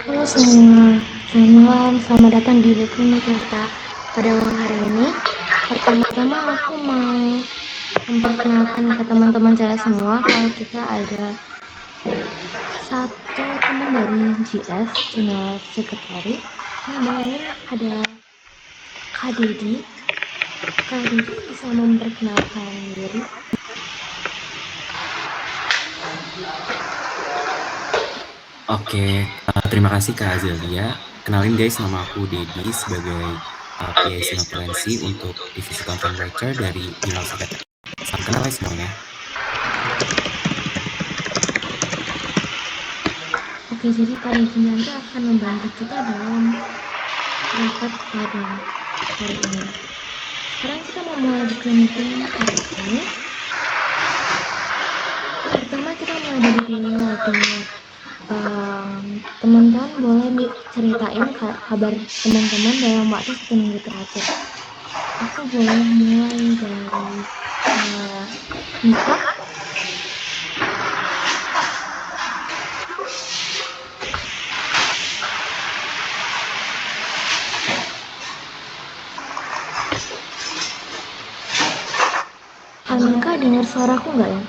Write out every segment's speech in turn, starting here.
Halo semua, selamat malam, selamat datang di Lekuni Kata. Pada malam hari ini, pertama-tama aku mau memperkenalkan ke teman-teman saya semua kalau kita ada satu teman dari GS, General Secretary, namanya ada Kak Dedi. Kak Dedi bisa memperkenalkan diri. Oke, terima kasih Kak Azalia. Kenalin guys, nama aku Dedi sebagai PA Sinoprensi untuk Divisi Content Writer dari Jurnal Psikiatri. Salam kenal ya semuanya. Oke, jadi Kak Regi nanti akan membantu kita dalam rapat pada hari ini. Sekarang kita mau mulai buku meeting hari ini. Pertama kita mulai dari dialog. Teman-teman boleh ceritain kabar teman-teman dalam waktu 1 minggu terakhir. Aku boleh mulai dari Nika. Nika dengar suaraku nggak ya?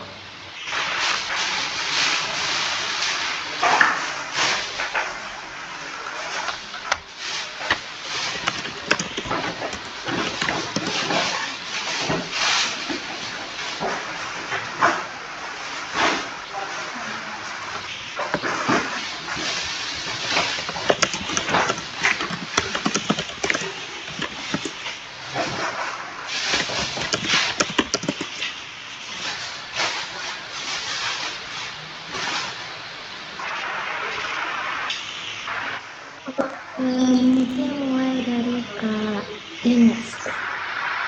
Mungkin mulai dari Kak Ines.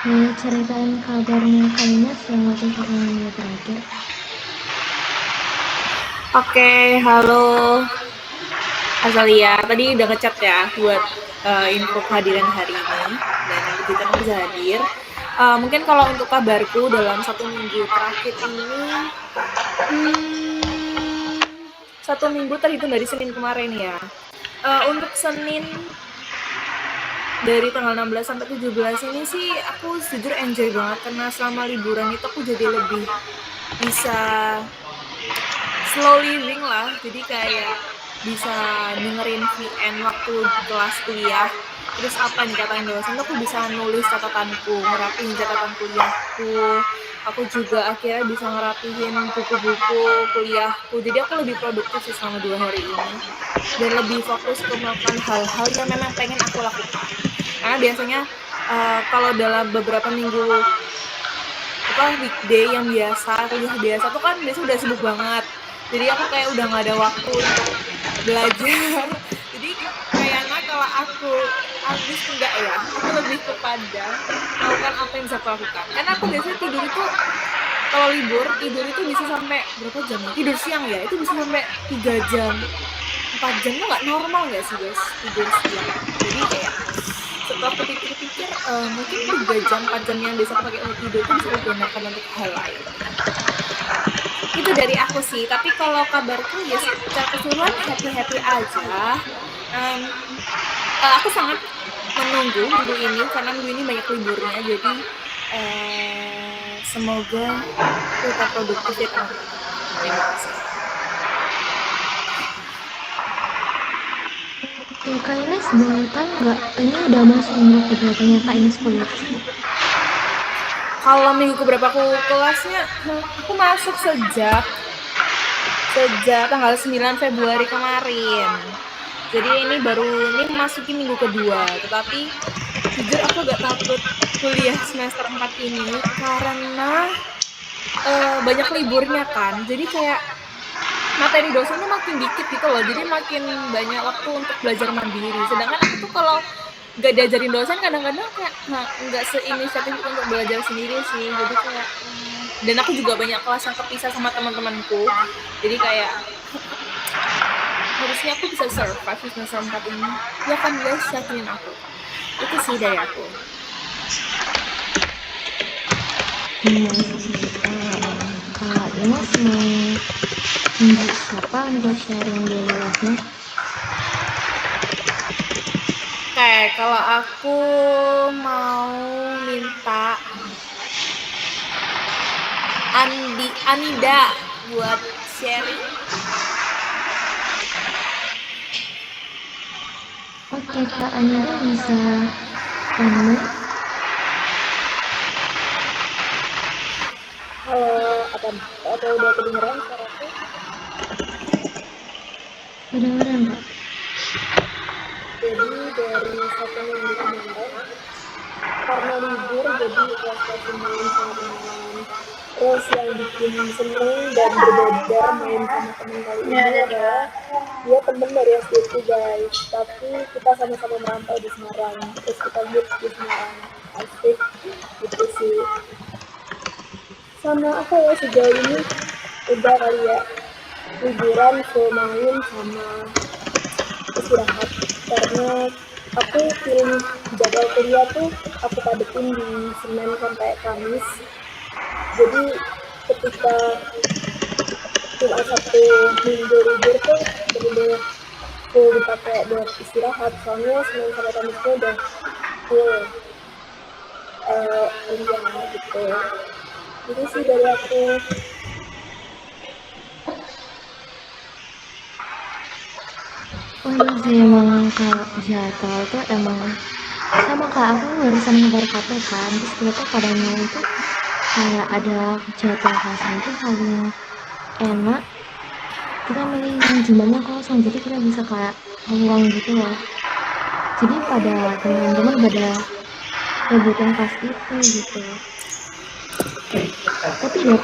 Boleh ceritain kabarnya Kak Ines yang waktu 1 minggu terakhir? Oke, halo Azalia. Tadi udah ngechat ya buat info kehadiran hari ini dan puji Tuhan bisa hadir. Mungkin kalau untuk kabarku dalam 1 minggu terakhir ini, 1 minggu terhitung dari Senin kemarin ya. Untuk Senin dari tanggal 16 sampai 17 ini sih aku jujur enjoy banget karena selama liburan itu aku jadi lebih bisa slow living lah, jadi kayak bisa dengerin VN waktu kelas kuliah, terus apa yang dikatain dosen tuh aku bisa nulis catatanku, ngerapihin catatan kuliahku, aku juga akhirnya bisa ngerapihin buku-buku kuliahku, jadi aku lebih produktif sih selama 2 hari ini dan lebih fokus ke melakukan hal-hal yang memang pengen aku lakukan, karena biasanya kalau dalam beberapa minggu weekday yang biasa, kuliah biasa tuh kan biasanya udah sibuk banget, jadi aku kayak udah nggak ada waktu untuk belajar. Jadi kayaknya kalau aku habis enggak ya, aku lebih kepada melakukan apa yang bisa aku lakukan, karena aku biasanya tidur itu kalau libur tidur itu bisa sampai berapa jam ya, tidur siang ya itu bisa sampai 3 jam 4 jam tuh nggak normal nggak sih guys tidur siang. Jadi kayak setelah aku pikir-pikir mungkin 3 jam 4 jam yang biasa aku pakai untuk tidur itu bisa aku gunakan untuk hal lain. Itu dari aku sih, tapi kalau kabarku ya secara keseluruhan happy-happy aja. Aku sangat menunggu minggu ini karena minggu ini banyak liburnya, jadi semoga aku tetap produktif ya teman-teman. Terima kasih. Oke, Kak Ines boleh tahu nggak ini udah masuk minggu keberapanya Kak Ines kuliah? Kalau minggu keberapa aku kelasnya, aku masuk sejak tanggal 9 Februari kemarin. Jadi ini masuki minggu kedua, tetapi jujur aku agak takut kuliah semester 4 ini karena banyak liburnya kan. Jadi kayak materi dosennya makin dikit gitu loh. Jadi makin banyak waktu untuk belajar mandiri. Sedangkan aku tuh kalau nggak diajarin dosen kadang-kadang kayak nggak seinisiatif untuk belajar sendiri sih. Jadi kayak dan aku juga banyak kelas yang kepisah sama teman-temanku. Jadi kayak harusnya aku bisa survive di semester 4 ini. Ya kan guys, yakinin aku. Itu sih dari aku. Kak Ines mau tunjuk siapa untuk sharing di live-nya? Oke, kalau aku mau minta Anida buat sharing. Oke, Kak Anida bisa unmute. Apa udah kedengeran suaraku? Kedengeran Kak? Jadi dari 1 minggu kemarin karena libur jadi puas-puasin main sama teman. Terus yang bikin seneng dan berbeda main sama teman kali ini adalah dia temen dari SD ku guys, tapi kita sama-sama merantau di Semarang. Terus kita meet di Semarang, asik gitu sih. Sama apa ya, sejauh ini udah kali ya, liburan full main sama istirahat, karena aku pilih jadwal kuliah tuh aku padetin di Senin sampai Kamis. Jadi ketika cuma satu minggu libur tuh bener-bener full dipakai buat istirahat, soalnya Senin sampai Kamisnya udah full kuliah gitu. Jadi sih dari aku. Oh iya sih, emang kalau jadwal tuh emang sama Kak, aku barusan ngabar KP kan, terus ternyata kadangnya itu kayak ada jadwal kosong itu paling enak, kita milih yang jumlahnya kosong, jadi kita bisa kayak luang gitu loh. Jadi pada teman-teman pada rebutan pas itu gitu. Tapi ya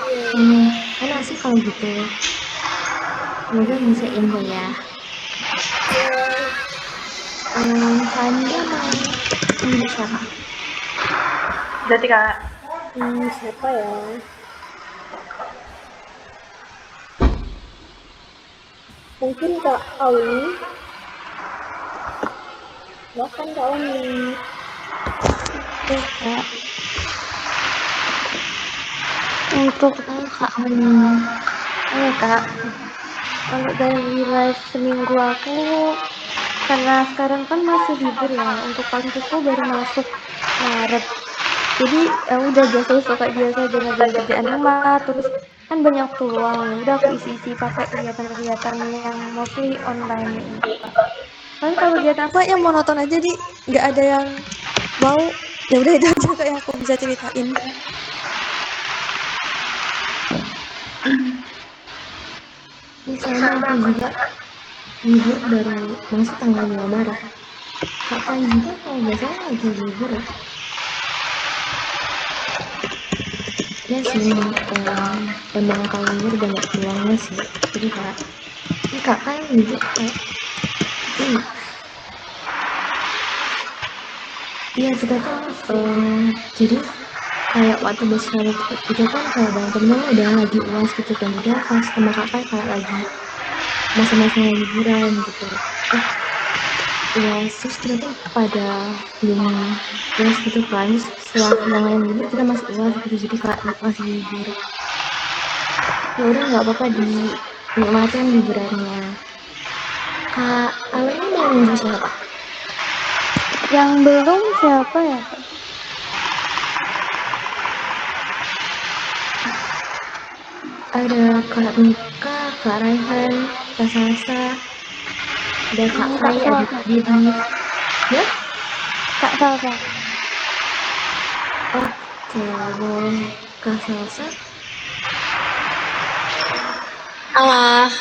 enak sih kalau gitu. Semoga bisa info ya. Selanjutnya mau milih siapa? Berarti Kak. Siapa ya? Mungkin Kak Auni. Bahkan Kak Auni. Oke Kak. Untuk Kak Auni. Halo Kak. Kalau dari live seminggu aku, karena sekarang kan masih libur ya, untuk kampusku baru masuk Maret. Jadi udah biasa kayak biasa aja ngerjain kerjaan rumah, terus kan banyak peluang ya udah aku isi-isi pakai kegiatan-kegiatan yang mostly online gitu Kak. Tapi kalau kegiatan aku yang monoton aja, jadi nggak ada yang wow, ya udah itu aja kayak aku bisa ceritain. Misalnya aku juga libur baru masuk tanggal 2 Maret. Kak Kai juga kalau biasanya lagi libur ya. Ya sih, emang kalau libur banyak peluangnya sih. Jadi Kak, ini Kak Kai libur Kak. Iya kita tuh jadi kayak waktu besar itu kan kayak bang temen udah lagi uas gitu kan, jadi pas sama kakak kayak lagi masa-masa liburan gitu. Uas terus kita tuh pada belum uas gitu kan, setelah yang lain libur kita masih uas gitu, jadi kayak masih libur. Ya udah nggak apa-apa, dinikmatin liburannya. Kak Aleni mau nunjuk siapa? Yang belum siapa ya Kak? Ada Kak Mika, Kak Raihan, Kak Sasa, ada Kak Kak Kai, ada Salsa. Kak Didi. Ya? Kak Salsa. Oke, boleh Kak Salsa. Halo,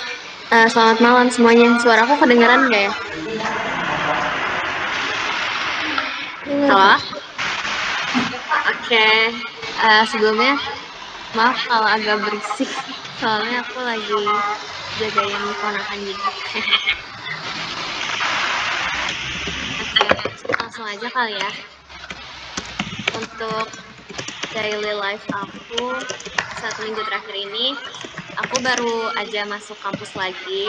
selamat malam semuanya. Suaraku kedengeran nggak ya? Dengar Halo? Kak. Oke. Sebelumnya, maaf kalau agak berisik. Soalnya aku lagi jagain ponakan jadi. Oke, langsung aja kali ya. Untuk daily life aku 1 minggu terakhir ini, aku baru aja masuk kampus lagi.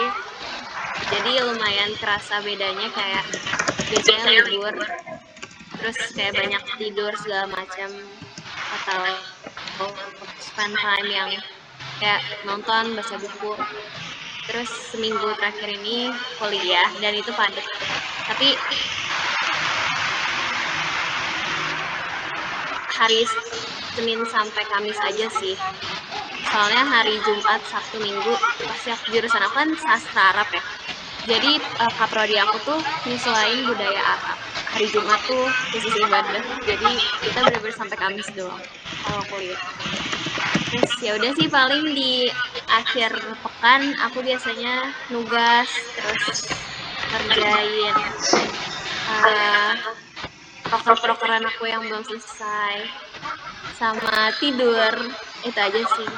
Jadi lumayan kerasa bedanya, kayak biasanya libur, terus kayak banyak tidur segala macam, atau spend time yang kayak nonton, baca buku. Terus seminggu terakhir ini kuliah dan itu padat. Tapi hari Senin sampai Kamis aja sih. Soalnya hari Jumat, Sabtu, Minggu pasti jurusan aku kan sastra Arab ya. Jadi kaprodi aku tuh nyesuaiin budaya Arab. Hari Jumat tuh khusus ibadah. Jadi kita bener-bener sampai Kamis doang kalau kuliah. Terus ya udah sih, paling di akhir Kan aku biasanya nugas, terus ngerjain proker-prokeran aku yang belum selesai, sama tidur. Itu aja sih.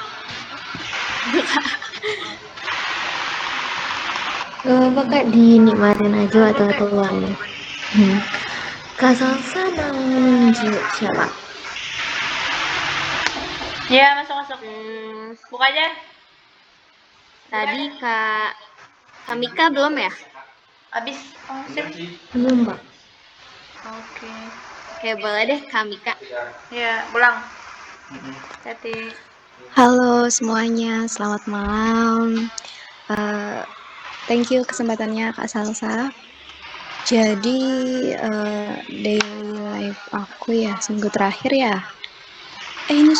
Apa Kak dinikmatin aja atau tuan? Kak Salsa mau nunjuk siapa? Ya, masuk. Buka aja. Tadi Kak Mika belum ya? Habis. Oh, sip. Belum Pak. Oke. Oke, boleh deh Kak Mika. Ya, pulang. Hati. Halo semuanya, selamat malam. Thank you kesempatannya Kak Salsa. Jadi daily life aku ya seminggu terakhir ya. Ini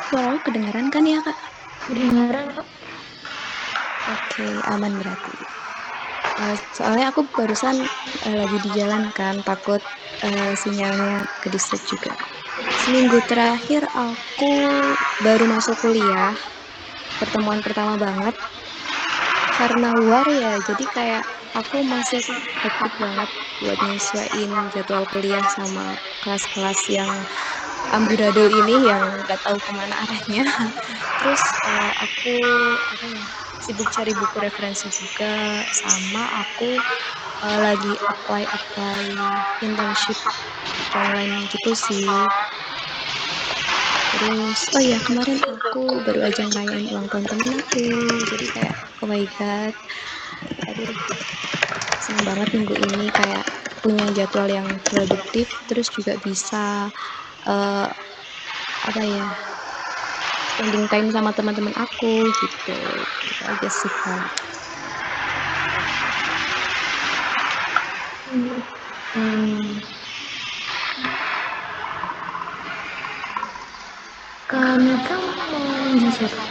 suara aku kedengeran kan ya Kak? Kedengaran kok. Oke, aman berarti. Soalnya aku barusan lagi di jalan kan, takut sinyalnya ke disturb juga. Seminggu terakhir aku baru masuk kuliah, pertemuan pertama banget. Karena luar ya, jadi kayak aku masih hektik banget buat nyesuaiin jadwal kuliah sama kelas-kelas yang amburadul ini yang gak tahu kemana arahnya. Terus aku sibuk cari buku referensi juga, sama aku lagi apply internship online gitu sih. Terus oh ya, kemarin aku baru aja ngerayain ulang tahun temen aku, jadi kayak oh my god, aduh seneng banget minggu ini kayak punya jadwal yang produktif, terus juga bisa spending time sama teman-teman aku gitu aja sih Kak. Kak Mika mau nunjuk siapa?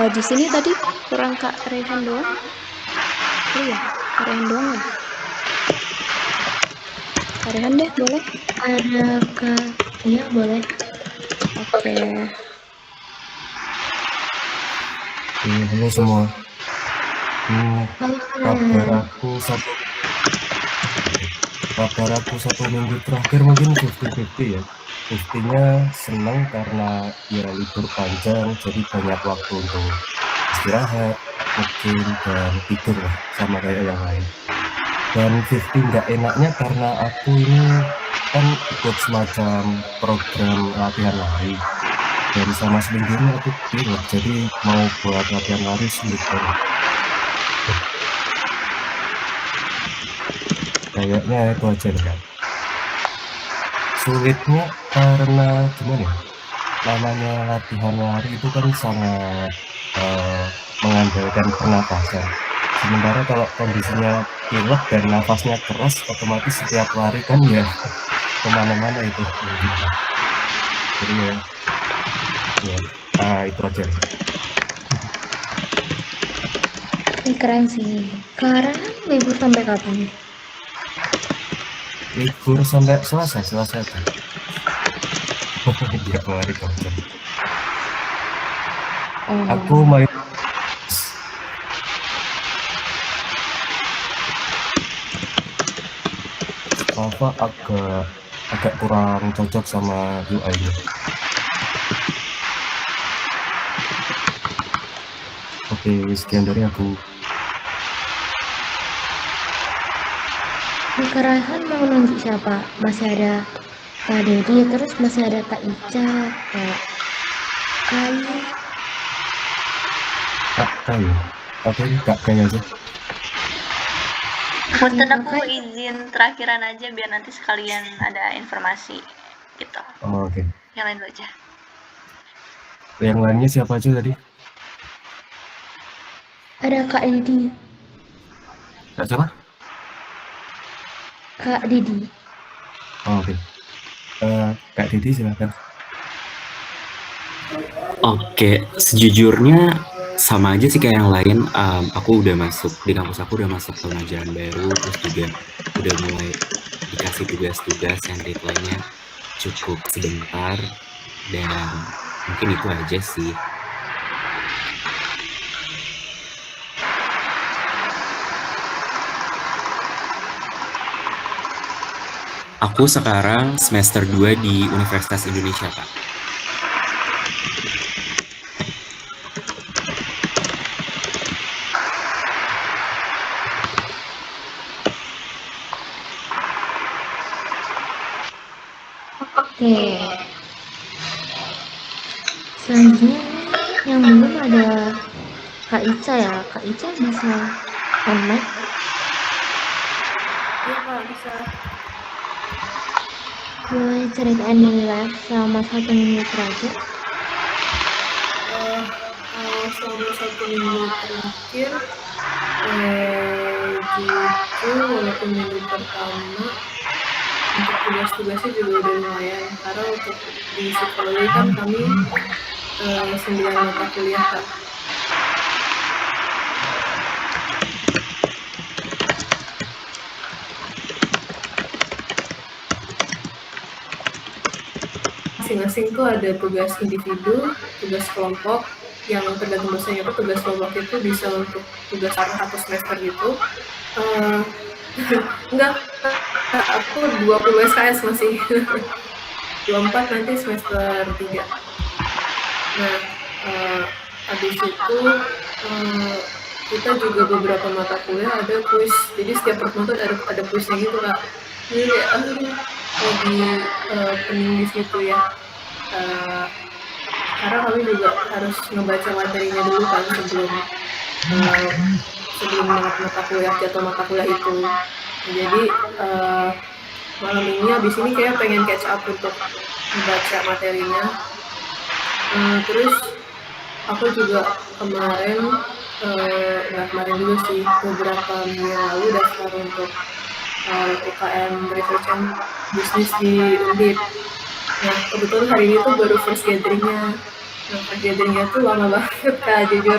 Di sini tadi kurang Kak Rehan doang. Oh iya, Kak Rehan doang ya. Kak Rehan deh, boleh? Ada Kak, iya boleh. Oke. Halo semua. Halo Kabar aku satu minggu terakhir mungkin 50-50 ya. 50-nya senang karena ya libur panjang, jadi banyak waktu untuk istirahat, mungkin dan tidur lah, sama kayak yang lain. Dan 50 nggak enaknya karena aku ini kan ikut semacam program latihan lari. Dan sama seminggu ini aku pilot, jadi mau buat latihan lari sulit banget. Kayaknya itu aja nih kan. Sulitnya karena gimana ya? Namanya latihan lari itu kan sangat mengandalkan pernapasan. Sementara kalau kondisinya pilek dan nafasnya keras, otomatis setiap lari kan ya kemana-mana itu. Jadi itu aja. Ini keren sih. Karena libur sampai kapan? Libur sampai Selasa aja. Dia lari kencang. Aku main Strava agak kurang cocok sama UI-nya. Oke, sekian dari aku. Kak Rehan mau nunjuk siapa? Masih ada Kak Dedi, terus masih ada Kak Ica, Kak Kayu. Kak Kayu. Oke, Kak Kayu aja. Punten aku izin terakhiran aja biar nanti sekalian ada informasi gitu. Oh, oke. Yang lain dulu aja. Yang lainnya siapa aja tadi? Ada Kak Didi. Kak siapa? Kak Didi. Oh, oke. Kak Didi silakan. Oke, sejujurnya sama aja sih kayak yang lain. Aku udah masuk di kampus, aku udah masuk pelajaran baru, terus juga udah mulai dikasih tugas-tugas yang deadline-nya cukup sebentar, dan mungkin itu aja sih. Aku sekarang semester 2 di Universitas Indonesia, Kak. Oke. Selanjutnya yang belum ada Kak Ica ya. Kak Ica bisa on mic? Iya Kak, bisa. Boleh ceritain daily life selama 1 minggu terakhir? Kalau selama 1 minggu terakhir, jujur walaupun minggu pertama untuk tugas-tugasnya juga udah lumayan, karena untuk di psikologi kan kami 9 mata kuliah Kak. Masing-masing tuh ada tugas individu, tugas kelompok, yang tergantung dosennya tuh tugas kelompok itu bisa untuk tugas satu semester gitu. Enggak, aku 20 SKS masih. 24 nanti semester 3. Nah, habis itu kita juga beberapa mata kuliah ada kuis. Jadi setiap pertemuan tuh ada kuisnya gitu Kak. Jadi kayak lagi pening di situ ya. Karena kami juga harus ngebaca materinya dulu kan sebelum mata kuliah jatuh mata kuliah itu. Jadi malam ini habis ini kayak pengen catch up untuk membaca materinya. Terus aku juga kemarin nggak kemarin dulu sih, beberapa minggu yang lalu daftar untuk UKM Research and Business di Undip. Nah kebetulan hari ini tuh baru first gatheringnya. Nah first gatheringnya tuh lama banget Kak, jujur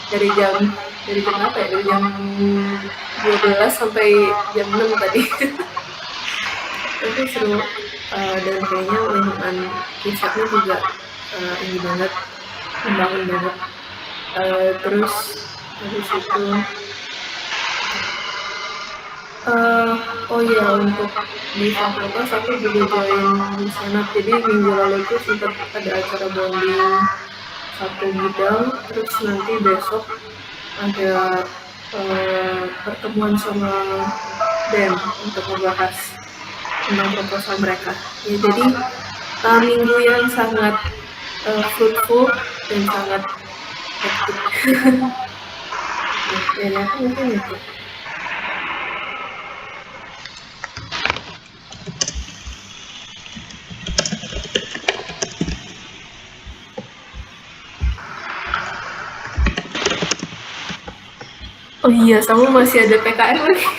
dari jam apa ya, dari jam 12 sampai jam 6 tadi. Tapi seru, dan kayaknya lingkungan risetnya juga ini banget, membangun banget. Terus habis itu oh iya, untuk di fakultas aku juga join senat. Jadi minggu lalu tuh sempat ada acara bonding satu bidang, terus nanti besok ada pertemuan sama BEM untuk membahas tentang proposal mereka. Ya, jadi minggu yang sangat fruitful dan sangat hektik. Dari aku mungkin itu. Oh iya, sama masih ada PKR lagi.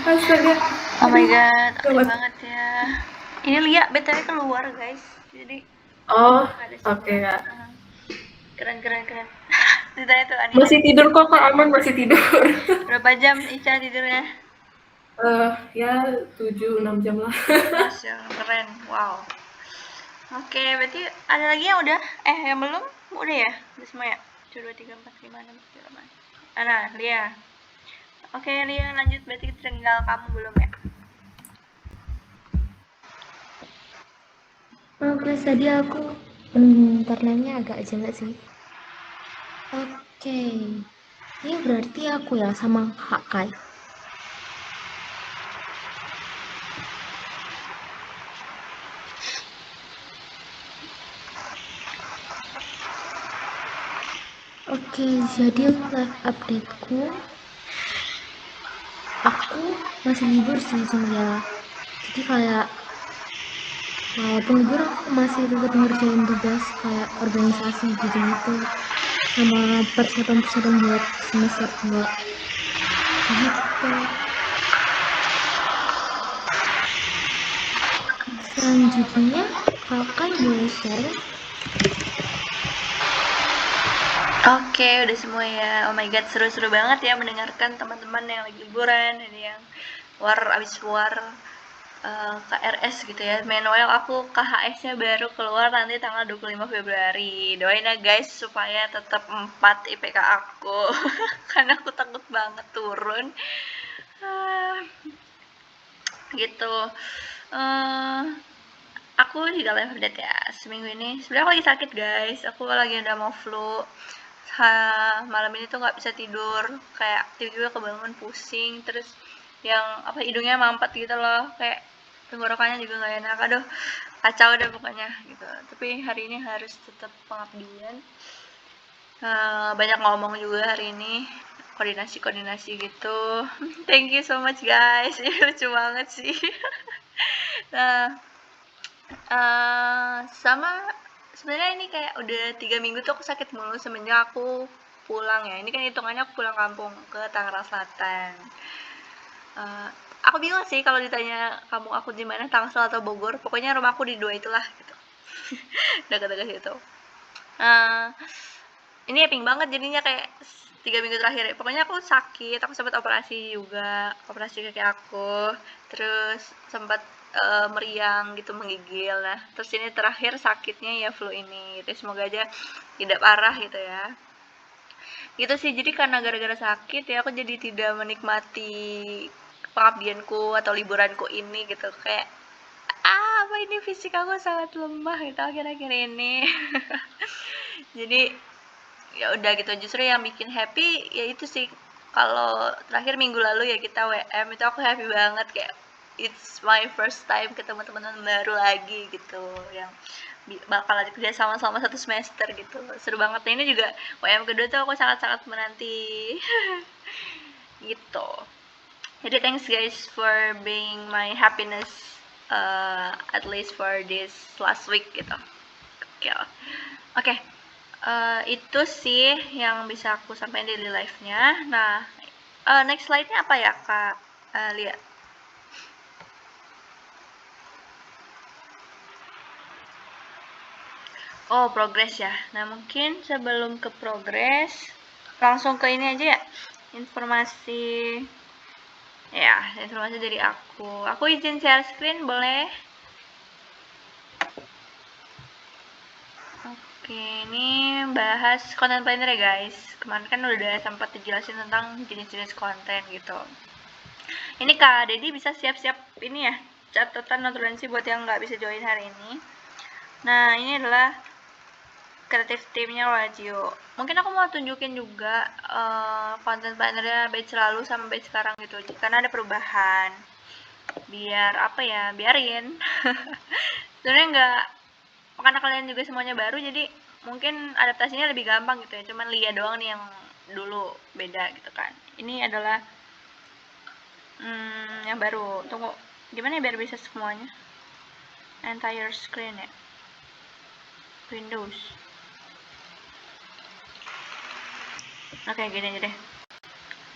Astaga. Oh my god, oke banget ya. Ini Lia BTW keluar guys. Jadi Oh, ada oke Kak. Keren. Ditanya tuh Anita. Masih tidur kok Kak, aman masih tidur. Berapa jam Ica tidurnya? Ya 7-6 jam lah. Masya, keren, wow. Oke, berarti ada lagi yang udah? Yang belum? Udah ya? Udah semua ya? 1, 2, 3, 4, 5, 6, 7, 8. Nah, Lia. Oke, Lia lanjut, berarti tinggal kamu belum ya? Progres tadi aku internetnya agak jelek sih. Oke. Ini berarti aku ya sama Kak Kai. Oke, jadi live updateku, aku masih libur sih sebenarnya. Jadi kayak walaupun libur aku masih tetap ngerjain tugas kayak organisasi gitu-gitu sama persiapan buat semester 2 gitu. Selanjutnya kakak boleh share. Oke, udah semua ya. Oh my god, seru-seru banget ya mendengarkan teman-teman yang lagi liburan, ada yang abis war KRS gitu ya. Meanwhile aku KHS-nya baru keluar nanti tanggal 25 Februari. Doain ya guys supaya tetap 4 IPK aku. Karena aku takut banget turun. Gitu. Aku juga live update ya. Seminggu ini sebenarnya aku lagi sakit guys. Aku lagi udah mau flu. Malam ini tuh nggak bisa tidur, kayak tiba-tiba kebangun pusing, terus yang apa hidungnya mampet gitu loh, kayak tenggorokannya juga nggak enak. Aduh, kacau deh pokoknya gitu. Tapi hari ini harus tetap pengabdian. Banyak ngomong juga hari ini, koordinasi gitu. Thank you so much guys. Lucu banget sih. Nah, sama sebenarnya ini kayak udah 3 minggu tuh aku sakit mulu semenjak aku pulang ya. Ini kan hitungannya aku pulang kampung ke Tangerang Selatan. Aku bingung sih kalau ditanya kamu aku di mana, Tangsel atau Bogor. Pokoknya rumahku di dua itulah gitu. Dekat-dekat situ. Ini epic banget jadinya kayak 3 minggu terakhir. Pokoknya aku sakit, aku sempat operasi juga, operasi kaki aku. Terus sempat meriang gitu, menggigil. Nah, terus ini terakhir sakitnya ya flu ini gitu. Semoga aja tidak parah gitu ya. Gitu sih, jadi karena gara-gara sakit ya aku jadi tidak menikmati pengabdianku atau liburanku ini gitu. Kayak apa ini, fisik aku sangat lemah gitu akhir-akhir ini. Jadi ya udah gitu, justru yang bikin happy ya itu sih, kalau terakhir minggu lalu ya kita WM itu aku happy banget, kayak it's my first time ketemu teman-teman baru lagi gitu, yang bakal kerja sama selama 1 semester gitu, seru banget. Nah, ini juga WM kedua tuh aku sangat-sangat menanti. Gitu. Jadi thanks guys for being my happiness, at least for this last week gitu. Oke. Itu sih yang bisa aku sampaikan daily life-nya. Nah, next slide-nya apa ya Kak Lia? Oh, progress ya. Nah, mungkin sebelum ke progress, langsung ke ini aja ya. Informasi dari aku. Aku izin share screen, boleh? Oke, ini bahas content planner ya guys. Kemarin kan udah sempat dijelasin tentang jenis-jenis konten gitu. Ini Kak Dedi bisa siap-siap ini ya, catatan notulensi buat yang nggak bisa join hari ini. Nah, ini adalah kreatif timnya Wajio. Mungkin aku mau tunjukin juga konten plannernya batch lalu sama batch sekarang gitu, karena ada perubahan. Biar apa ya, biarin. Sebenarnya nggak, karena kalian juga semuanya baru, jadi mungkin adaptasinya lebih gampang gitu ya. Cuman Lia doang nih yang dulu beda gitu kan. Ini adalah yang baru. Tunggu, gimana ya biar bisa semuanya? Entire screen ya. Windows. Oke, gini aja deh.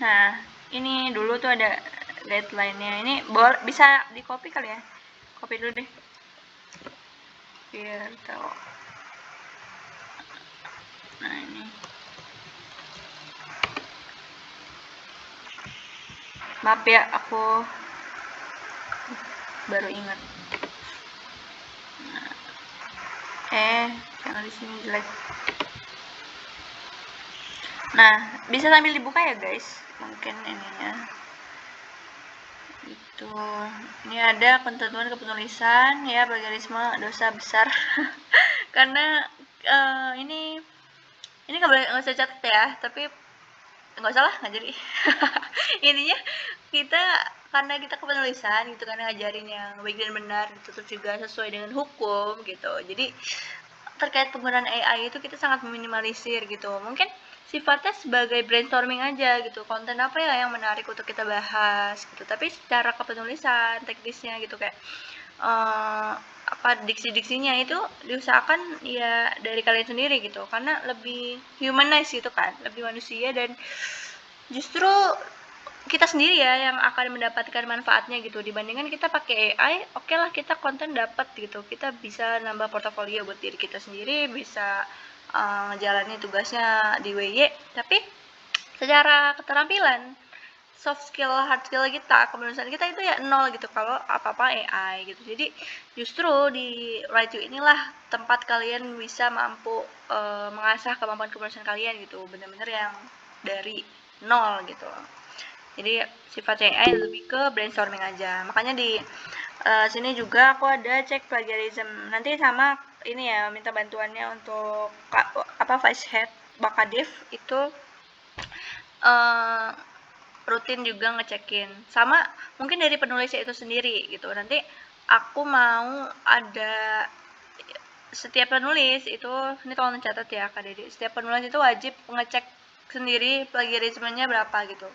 Nah, ini dulu tuh ada guideline-nya. Ini bisa di copy kali ya? Copy dulu deh. Biar tahu. Nah, ini. Maaf ya, aku baru ingat. Jangan di sini jelek. Nah, bisa sambil dibuka ya guys, mungkin ininya. Itu, ini ada ketentuan kepenulisan ya, plagiarisme dosa besar. Karena ini nggak usah catat ya, tapi nggak usah lah, nggak jadi. Intinya karena kita kepenulisan gitu kan, ngajarin yang baik dan benar gitu, terus juga sesuai dengan hukum gitu. Jadi terkait penggunaan AI itu kita sangat meminimalisir gitu. Mungkin sifatnya sebagai brainstorming aja gitu, konten apa ya yang menarik untuk kita bahas gitu. Tapi secara kepenulisan, teknisnya gitu, kayak diksi-diksinya itu diusahakan ya dari kalian sendiri gitu, karena lebih humanize gitu kan, lebih manusia, dan justru kita sendiri ya yang akan mendapatkan manfaatnya gitu, dibandingkan kita pakai AI. Oke lah, kita konten dapat gitu, kita bisa nambah portofolio buat diri kita sendiri, bisa jalani tugasnya di WY, tapi secara keterampilan, soft skill, hard skill kita, kepenulisan kita itu ya nol gitu kalau apa-apa AI gitu. Jadi justru di Write inilah tempat kalian bisa mampu mengasah kemampuan kepenulisan kalian gitu, bener-bener yang dari nol gitu. Jadi sifatnya AI lebih ke brainstorming aja. Makanya di sini juga aku ada cek plagiarism. Nanti sama ini ya, minta bantuannya untuk Vice Head Bakadif itu rutin juga ngecekin. Sama mungkin dari penulisnya itu sendiri gitu. Nanti aku mau ada setiap penulis itu, ini tolong catat ya Kak Dede, setiap penulis itu wajib ngecek sendiri plagiarismenya berapa gitu.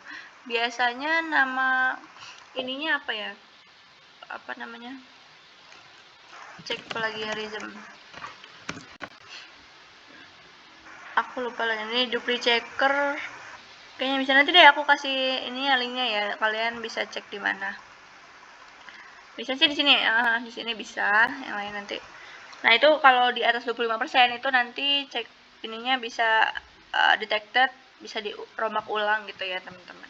Biasanya nama ininya apa ya, apa namanya, cek plagiarism, aku lupa lagi, ini Duplichecker kayaknya bisa. Nanti deh aku kasih ini ya linknya ya, kalian bisa cek di mana. Bisa sih di sini, di sini bisa, yang lain nanti. Nah itu kalau di atas 25% itu nanti cek ininya bisa detected, bisa dirombak ulang gitu ya teman-teman.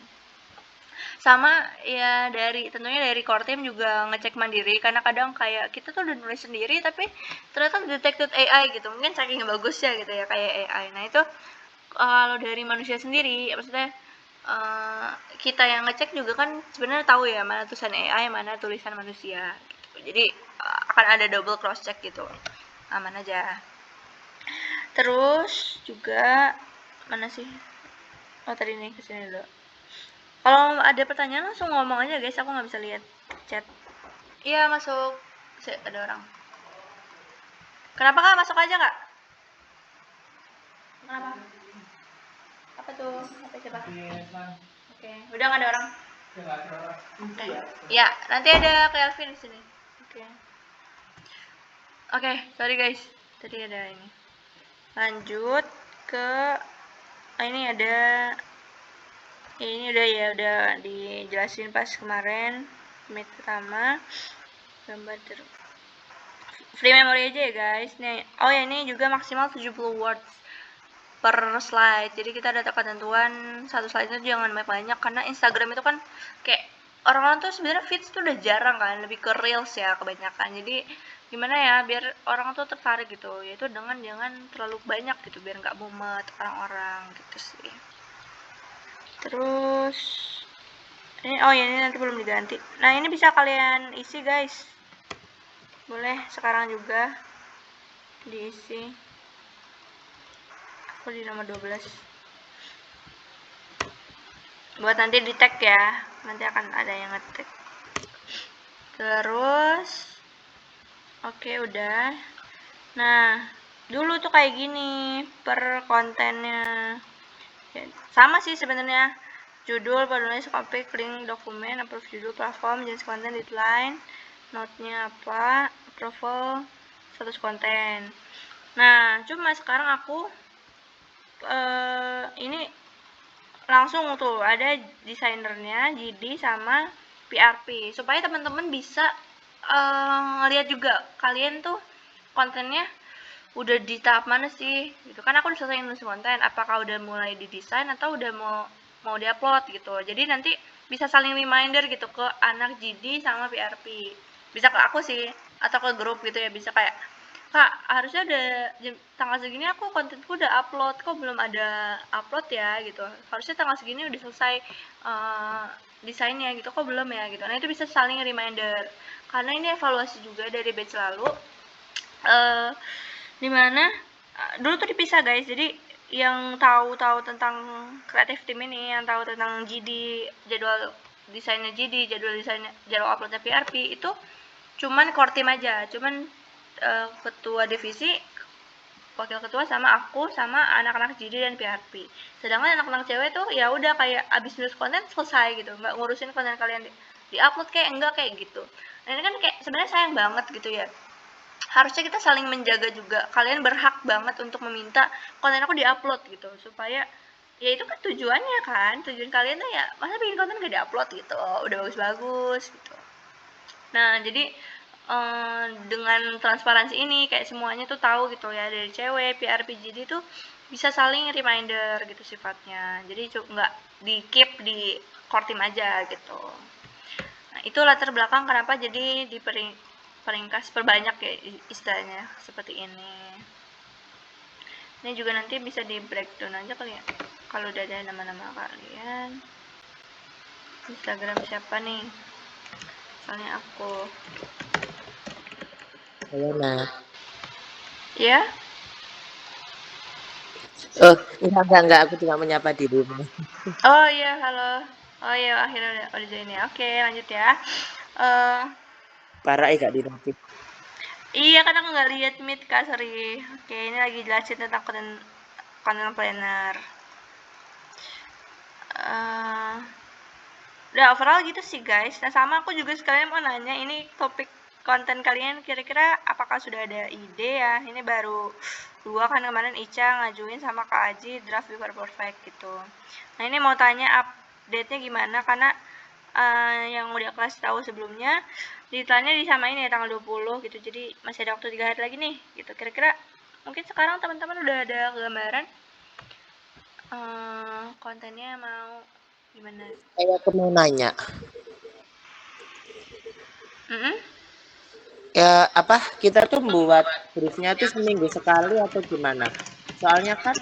Sama ya tentunya dari core team juga ngecek mandiri, karena kadang kayak kita tuh udah nulis sendiri tapi ternyata detected AI gitu, mungkin saking bagusnya gitu ya kayak AI. Nah itu kalau dari manusia sendiri, maksudnya kita yang ngecek juga kan sebenarnya tahu ya mana tulisan AI, mana tulisan manusia gitu. Jadi akan ada double cross check gitu, aman aja. Terus juga mana sih, tadi nih kesini dulu. Kalau ada pertanyaan langsung ngomong aja guys, aku nggak bisa lihat chat. Iya masuk, ada orang. Kenapa Kak? Masuk aja Kak. Kenapa? Apa tuh? Apa siapa? Oke, udah nggak ada orang? Oke. Ya, nanti ada Kelvin di sini. Oke, sorry guys. Tadi ada ini. Lanjut ke ini ada. Ini udah dijelasin pas kemarin meet pertama. Gambar free memory aja ya guys. Nih, oh ya ini juga maksimal 70 words per slide. Jadi kita ada ketentuan satu slide itu jangan banyak, karena Instagram itu kan kayak orang-orang tuh sebenarnya feeds tuh udah jarang kan, lebih ke reels ya kebanyakan. Jadi gimana ya biar orang tuh tertarik gitu, yaitu dengan jangan terlalu banyak gitu biar nggak mumet orang-orang gitu sih. Terus ini ini nanti belum diganti. Nah ini bisa kalian isi guys, boleh sekarang juga diisi. Aku di nomor 12 buat nanti di tag ya, nanti akan ada yang nge-tag. Terus oke udah. Nah dulu tuh kayak gini per kontennya ya, sama sih sebenarnya, judul, penulis, topik, link, dokumen, approve judul, platform, jenis konten, deadline, note-nya apa, approval, status konten. Nah cuma sekarang aku ini langsung tuh ada desainernya GD sama PRP, supaya teman-teman bisa ngeliat juga kalian tuh kontennya udah di tahap mana sih gitu kan. Aku udah selesai nulis konten, apakah udah mulai didesain atau udah mau diupload gitu. Jadi nanti bisa saling reminder gitu ke anak GD sama PRP, bisa ke aku sih atau ke grup gitu ya, bisa kayak Kak harusnya udah tanggal segini aku kontenku udah upload, kok belum ada upload ya gitu, harusnya tanggal segini udah selesai desainnya gitu, kok belum ya gitu. Nah itu bisa saling reminder, karena ini evaluasi juga dari batch lalu, dimana dulu tuh dipisah guys. Jadi yang tahu tentang kreatif tim ini, yang tahu tentang GD, jadwal desainnya GD, jadwal uploadnya PRP, itu cuman core team aja, cuman ketua divisi, wakil ketua sama aku sama anak-anak GD dan PRP. Sedangkan anak-anak cewek tuh ya udah kayak abis nulis konten selesai gitu, nggak ngurusin konten kalian di upload kayak enggak kayak gitu. Nah ini kan kayak sebenarnya sayang banget gitu ya. Harusnya kita saling menjaga juga, kalian berhak banget untuk meminta konten aku diupload gitu, supaya ya itu kan tujuannya kan, tujuan kalian tuh ya masa bikin konten gak diupload gitu, udah bagus-bagus gitu. Nah jadi dengan transparansi ini kayak semuanya tuh tahu gitu ya, dari cewek, PRP, GD tuh bisa saling reminder gitu sifatnya. Jadi nggak di keep di core team aja gitu. Nah itu latar belakang kenapa jadi peringkas perbanyak ya istilahnya seperti ini. Ini juga nanti bisa di breakdown aja kali ya, kalau udah ada nama-nama kalian. Instagram siapa nih? Soalnya aku. Nah. Ya? Oh, enggak, aku cuma menyapa dirimu. Oh iya, halo. Oh iya, akhirnya udah join ya. Oke, lanjut ya. Parah gak dinotif. Iya, kan aku nggak lihat Meet Kak, sorry. Oke, ini lagi jelasin tentang content planner. Udah overall gitu sih guys. Nah sama aku juga sekalian mau nanya, ini topik konten kalian kira-kira apakah sudah ada ide ya? Ini baru 2 kan, kemarin Ica ngajuin sama Kak Aji draft Before Perfect gitu. Nah ini mau tanya update-nya gimana, karena yang udah kelas tahu sebelumnya deadline-nya disamain ya tanggal 20 gitu, jadi masih ada waktu 3 hari lagi nih gitu. Kira-kira mungkin sekarang teman-teman udah ada gambaran kontennya mau gimana? Aku mau nanya. Ya apa, kita tuh buat briefnya tuh seminggu sekali atau gimana? Soalnya kan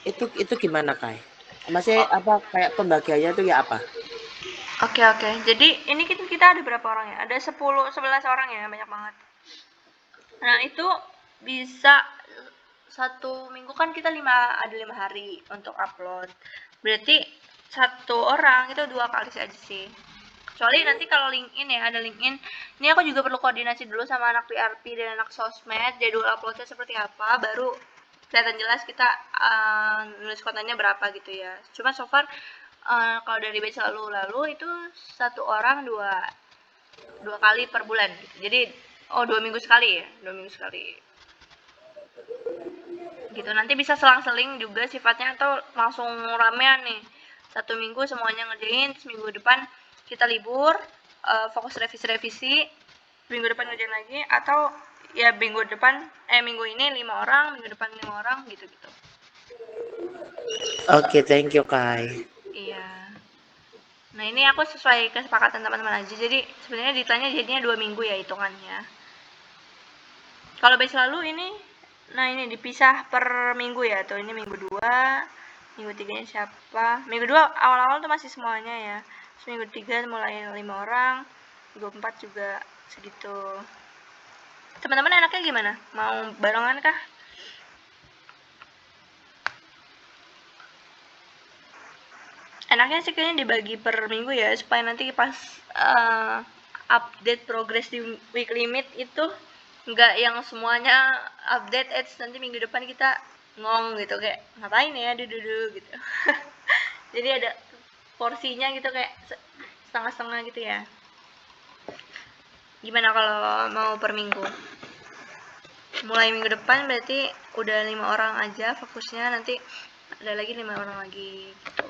itu gimana Kai? Masih apa kayak pembagiannya tuh ya apa? Oke. Jadi ini kita ada berapa orang ya? Ada 11 orang ya, banyak banget. Nah, itu bisa 1 minggu kan kita ada 5 hari untuk upload. Berarti 1 orang itu 2 kali aja sih. Kecuali nanti kalau LinkedIn ya, ada LinkedIn. Ini aku juga perlu koordinasi dulu sama anak PRP dan anak sosmed, jadwal uploadnya seperti apa, baru kelihatan jelas kita nulis kontennya berapa gitu ya. Cuma so far kalau dari batch lalu itu 1 orang 2 kali per bulan gitu. Jadi 2 minggu sekali ya, 2 minggu sekali. Gitu, nanti bisa selang-seling juga sifatnya atau langsung ramean nih. 1 minggu semuanya ngerjain, terus minggu depan kita libur, fokus revisi, minggu depan ngerjain lagi, atau ya minggu ini 5 orang, minggu depan 5 orang gitu-gitu. Oke, thank you Kai. Iya. Nah ini aku sesuai kesepakatan teman-teman aja, jadi sebenarnya ditanya jadinya 2 minggu ya hitungannya. Kalau batch lalu ini, nah ini dipisah per minggu ya, tuh ini minggu 2, minggu 3-nya siapa, minggu 2 awal-awal tuh masih semuanya ya, terus minggu 3 mulai 5 orang, minggu 4 juga segitu. Teman-teman enaknya gimana? Mau barengan kah? Enaknya sih kayaknya dibagi per minggu ya, supaya nanti pas update progress di weekly meet itu nggak yang semuanya update nanti minggu depan kita ngong gitu, kayak ngapain ya duduk gitu. Jadi ada porsinya gitu, kayak setengah-setengah gitu ya. Gimana kalau mau per minggu? Mulai minggu depan berarti udah 5 orang aja fokusnya, nanti ada lagi 5 orang lagi gitu.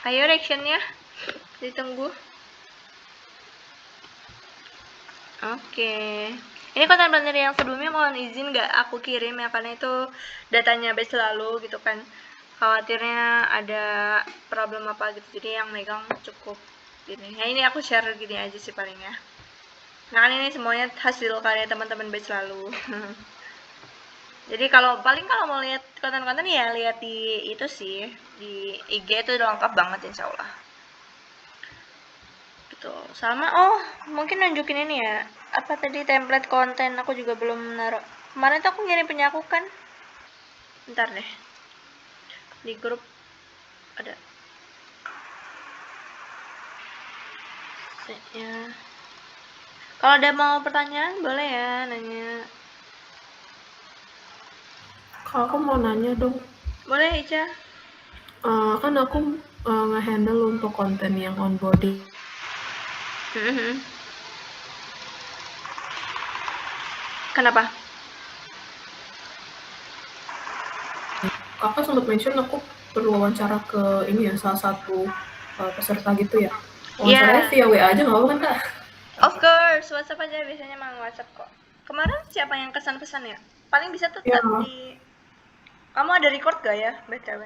Ayo reactionnya ditunggu. Oke. Ini konten planner yang sebelumnya mohon izin nggak aku kirim ya, karena itu datanya batch lalu gitu kan. Khawatirnya ada problem apa gitu, jadi yang megang cukup gini. Nah ini aku share gini aja sih paling ya. Nah kan ini semuanya hasil karya teman-teman batch lalu. Jadi kalau mau lihat konten-konten ya lihat di itu sih, di IG itu udah lengkap banget insya Allah. Gitu. Sama mungkin nunjukin ini ya, apa tadi template konten aku juga belum naruh. Kemarin tuh aku ngirim punya aku kan. Bentar deh. Di grup ada. Ya. Kalau ada mau pertanyaan boleh ya nanya. Kalau aku mau nanya dong. Boleh Ica. Kan aku nge-handle untuk konten yang onboarding. Kenapa? Kakak sempat mention aku perlu wawancara ke ini ya, salah satu peserta gitu ya. Wawancaranya via WA aja nggak apa kan Kak? Of course, WhatsApp aja biasanya mang WhatsApp kok. Kemarin siapa yang kesan-pesan ya? Paling bisa tuh di. Kamu ada record gak ya, BTW?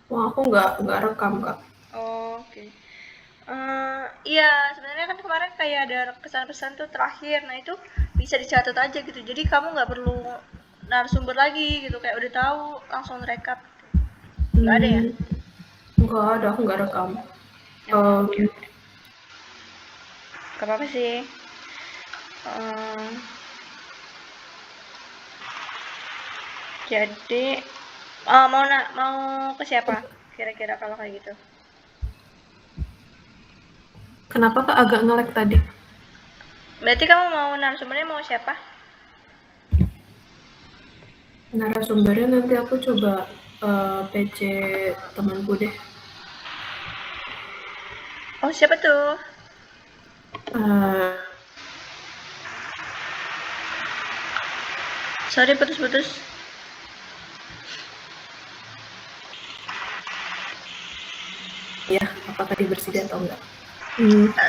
Wah, aku nggak rekam Kak. Oke. Iya, sebenarnya kan kemarin kayak ada kesan-pesan tuh terakhir. Nah itu bisa dicatat aja gitu. Jadi kamu nggak perlu narasumber lagi gitu, kayak udah tahu langsung rekap. Nggak ada ya? Nggak ada, aku nggak rekam. Oke. Gak apa-apa sih. Jadi mau ke siapa kira-kira kalau kayak gitu? Kenapa Kak agak nge-lag tadi? Berarti kamu mau narasumbernya mau siapa? Narasumbernya nanti aku coba PC temanku deh. Oh, siapa tuh? Eh, Sorry, putus-putus. ya, apakah dibersihin atau enggak?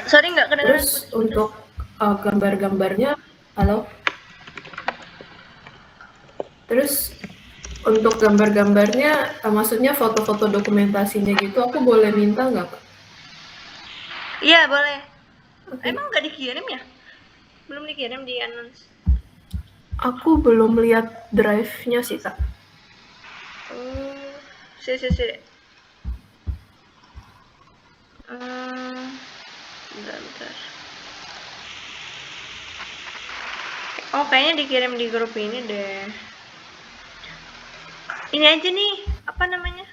Sorry, nggak kedengeran. Terus untuk gambar-gambarnya, halo? Terus untuk gambar-gambarnya, maksudnya foto-foto dokumentasinya gitu, aku boleh minta nggak, Kak? Iya, boleh. Oke. Emang nggak dikirim ya? Belum dikirim di announce. Aku belum lihat drive-nya sih, Kak. Sih. Bentar. Oh, kayaknya dikirim di grup ini deh. Ini aja nih, apa namanya?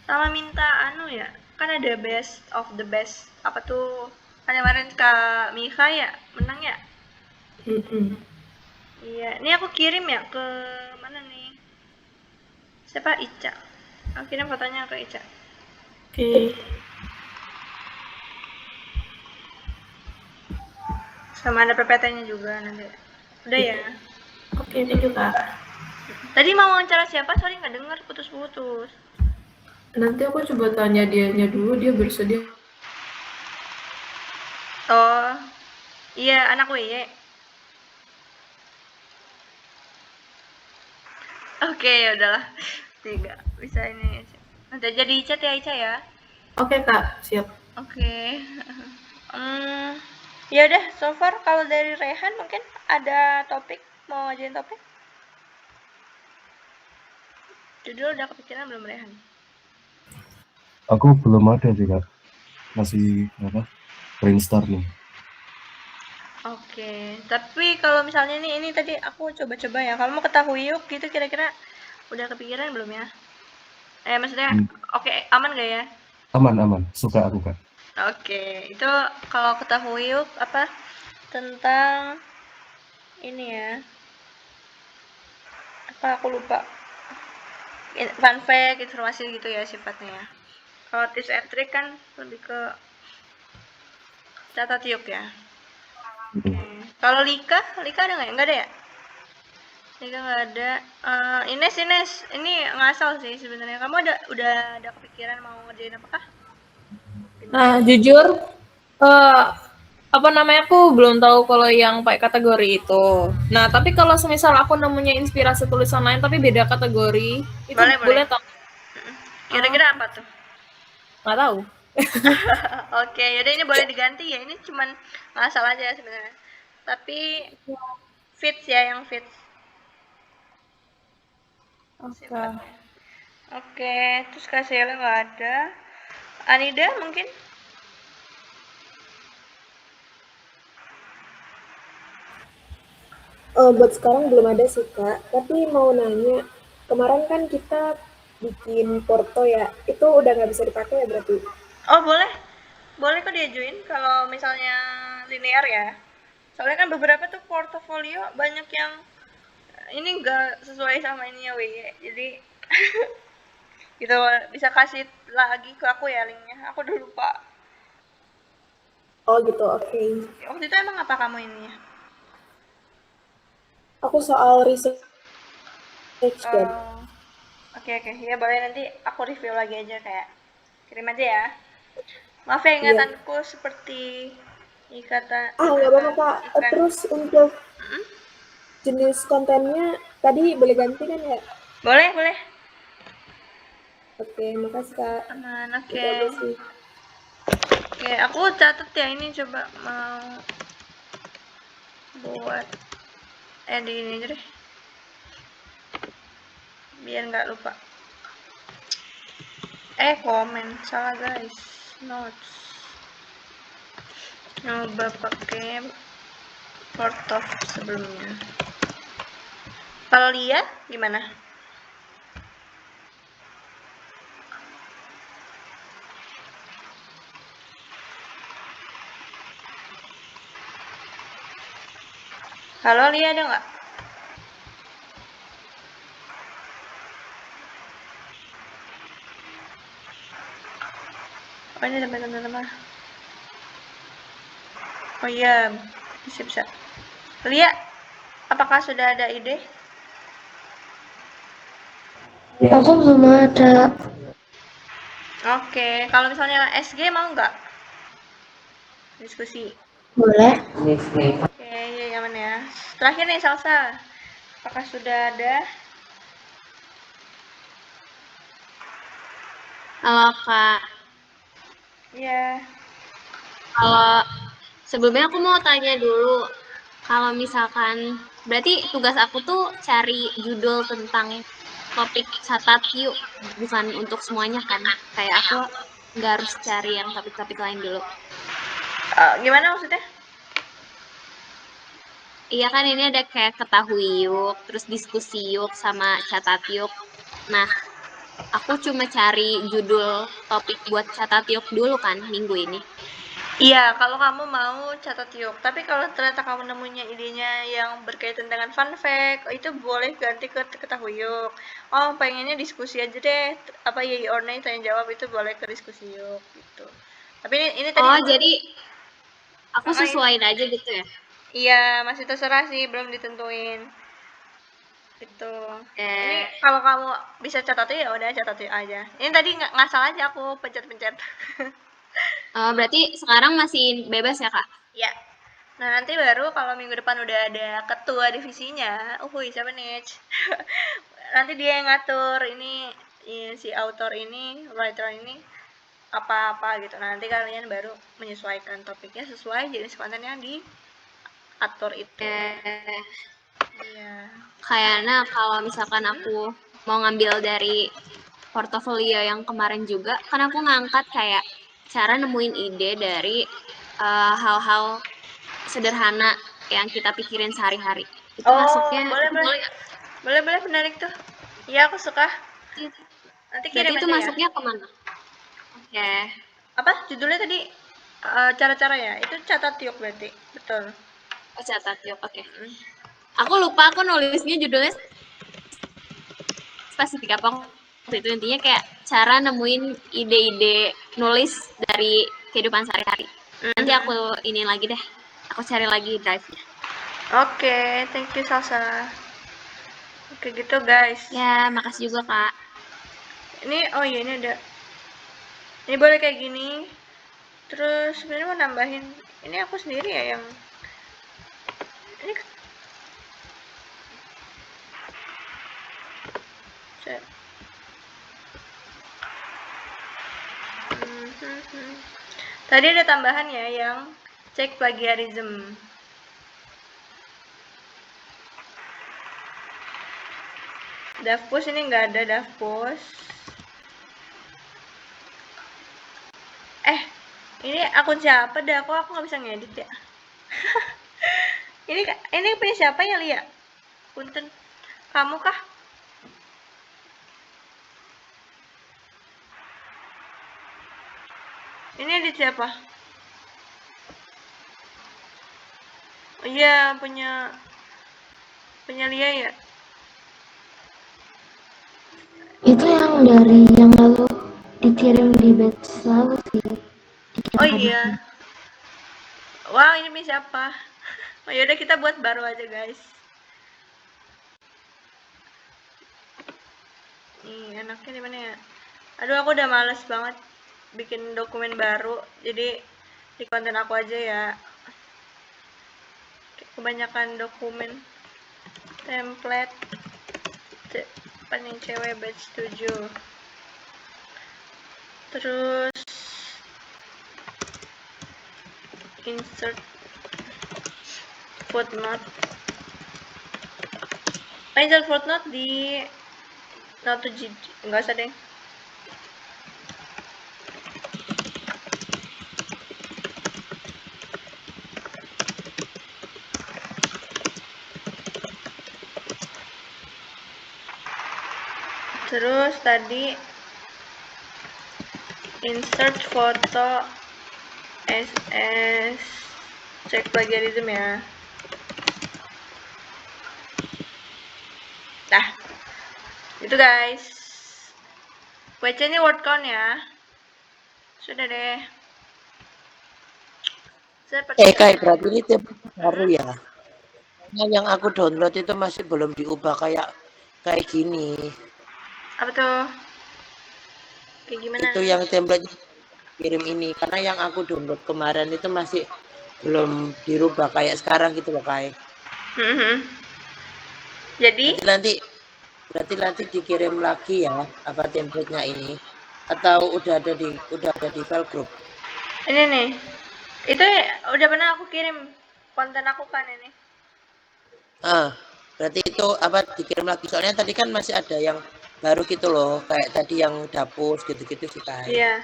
Sama minta ya. Kan ada best of the best. Apa tuh? Kan kemarin Kak Mika ya menang ya? Iya, ini aku kirim ya ke mana nih? Siapa? Ica. Aku kirim fotonya ke Ica. Oke. Sama ada PPT-nya juga nanti. Udah ya. Oke, thank you, Kak. Tadi mau wawancara siapa? Sorry nggak dengar, putus-putus. Nanti aku coba tanya dianya dulu, dia bersedia. Oh, iya anak WY. Oke, ya udahlah. Tiga bisa ini. Nanti jadi chat ya Ica ya. Oke, Kak, siap. Oke. Ya udah, so far kalau dari Rehan mungkin ada topik, mau ngajuin topik? Judul udah kepikiran belum Rehan? Aku belum ada sih Kak, masih brainstorming. Oke, tapi kalau misalnya ini tadi aku coba-coba ya. Kalau mau ketahui yuk gitu kira-kira udah kepikiran belum ya? Maksudnya oke, aman gak ya? Aman, suka aku Kak. Oke, itu kalau ketahui yuk apa tentang ini ya. Apa aku lupa. Fun fact, informasi gitu ya sifatnya ya. Kalau tips and trick kan lebih ke catat yuk ya. Kalau Lika ada nggak? Nggak ada ya? Lika nggak ada. Ines, ini ngasal sih sebenarnya. Kamu udah ada kepikiran mau ngerjain apakah? Nah, jujur, apa namanya, aku belum tahu kalau yang pakai kategori itu. Nah, tapi kalau semisal aku nemunya inspirasi tulisan lain tapi beda kategori, itu boleh tahu? Kira-kira apa tuh? Nggak tahu. Oke, yaudah ini boleh diganti ya. Ini cuman ngasal aja sebenarnya. Tapi fits ya, yang fits. Oke, terus Kak Sheila nggak ada. Anida mungkin? Buat sekarang belum ada sih Kak, tapi mau nanya, kemarin kan kita bikin porto ya, itu udah nggak bisa dipakai ya berarti? Oh boleh kok diajuin kalau misalnya linear ya. Soalnya kan beberapa tuh portofolio banyak yang ini nggak sesuai sama ini ya WY, jadi gitu bisa kasih lagi ke aku ya linknya. Aku udah lupa. Oh gitu, oke. Waktu itu emang apa kamu ininya? Aku soal research kan. Oke, ya boleh nanti aku review lagi aja kayak kirim aja ya. Maaf ya ingatanku seperti kata. Nggak apa-apa Kak. Terus untuk jenis kontennya tadi boleh ganti kan ya? Boleh. Oke, makasih Kak. Aman, oke. Oke, aku catat ya ini coba mau buat di ini aja deh. Biar nggak lupa. Komen salah guys. Notes. Nyoba pakai Portov sebelumnya. Kalau Lia gimana? Halo Lia, ada nggak? Oh ini teman-teman. Oh iya, bisa. Lia, apakah sudah ada ide? Aku belum ada. Oke, kalau misalnya SG mau nggak? Diskusi. Boleh. Oke, ya aman ya. Terakhir nih Salsa, apakah sudah ada? Halo Kak, Iya. kalau sebelumnya aku mau tanya dulu, kalau misalkan berarti tugas aku tuh cari judul tentang topik catat yuk, bukan untuk semuanya kan? Kayak aku nggak harus cari yang topik-topik lain dulu. Gimana maksudnya? Iya kan ini ada kayak ketahui yuk, terus diskusi yuk sama catat yuk. Nah, aku cuma cari judul topik buat catat yuk dulu kan minggu ini. Iya, kalau kamu mau catat yuk. Tapi kalau ternyata kamu nemunya idenya yang berkaitan dengan fun fact, itu boleh ganti ke ketahui yuk. Oh, pengennya diskusi aja deh. Apa yay or nay tanya jawab itu boleh ke diskusi yuk gitu. Tapi ini tadi Oh, jadi aku ini- sesuaiin aja gitu ya? Iya, masih terserah sih, belum ditentuin. Gitu. Ini Eh, kalau kamu bisa catat ya udah catat yuk aja. Ini tadi ngasal aja aku pencet-pencet. berarti sekarang masih bebas ya, Kak? Ya. Nah, nanti baru kalau minggu depan udah ada ketua divisinya, siapa nih? Nanti dia yang ngatur ini si author ini, writer ini apa-apa gitu. Nah, nanti kalian baru menyesuaikan topiknya sesuai jenis konten yang diatur itu. Iya. Kayaknya kalau misalkan aku mau ngambil dari portofolio yang kemarin juga, kan aku ngangkat kayak cara nemuin ide dari hal-hal sederhana yang kita pikirin sehari-hari. Itu masuknya boleh, itu boleh. boleh nggak? Boleh, menarik tuh. Iya, aku suka. Nanti Berarti kirim itu aja ya. masuknya kemana? Oke. Apa judulnya tadi? Cara-cara ya. Itu catat yuk berarti. Betul. Oh, catat yuk. Oke. Aku lupa aku nulisnya judulnya spesifik apa waktu itu, intinya kayak cara nemuin ide-ide nulis dari kehidupan sehari-hari. Nanti aku ini lagi deh. Aku cari lagi drive-nya. Oke, thank you Salsa. Oke gitu guys. Ya, makasih juga Kak. Ini ini ada. Ini boleh kayak gini. Terus sebenarnya mau nambahin. Ini aku sendiri ya yang ini Tadi ada tambahan ya yang cek plagiarism. Davpus ini nggak ada Davpus. Ini akun siapa dah? Kok aku nggak bisa ngedit ya? ini punya siapa ya Lia? Punten, kamu kah? Ini edit siapa? Oh iya, punya Lia ya? Itu yang dari yang lalu dikirim di batch lalu sih. Oh iya. Wow, ini punya siapa? Oh yaudah kita buat baru aja guys. Nih, enaknya di mana ya? Aduh, aku udah males banget bikin dokumen baru. Jadi di konten aku aja ya. Kebanyakan dokumen. Template. Apa nih, cewek batch 7. Terus insert footnote. Insert footnote di Note.gd. Enggak usah deh. Terus tadi insert foto SS, cek plagiarism ya. Nah, itu guys. Baca ini word count ya. Sudah deh. Kayak berarti ini tipe baru ya. Nah, yang aku download itu masih belum diubah kayak gini. Apa tuh? Kayak gimana? Itu yang template kirim ini, karena yang aku download kemarin itu masih belum dirubah kayak sekarang gitu loh, Kai. Jadi berarti nanti dikirim lagi ya apa template-nya ini, atau udah ada di file group? ini nih. Itu udah pernah aku kirim konten aku kan ini. Berarti itu apa dikirim lagi, soalnya tadi kan masih ada yang baru gitu loh, kayak tadi yang dapus gitu-gitu sih, Kai. Iya.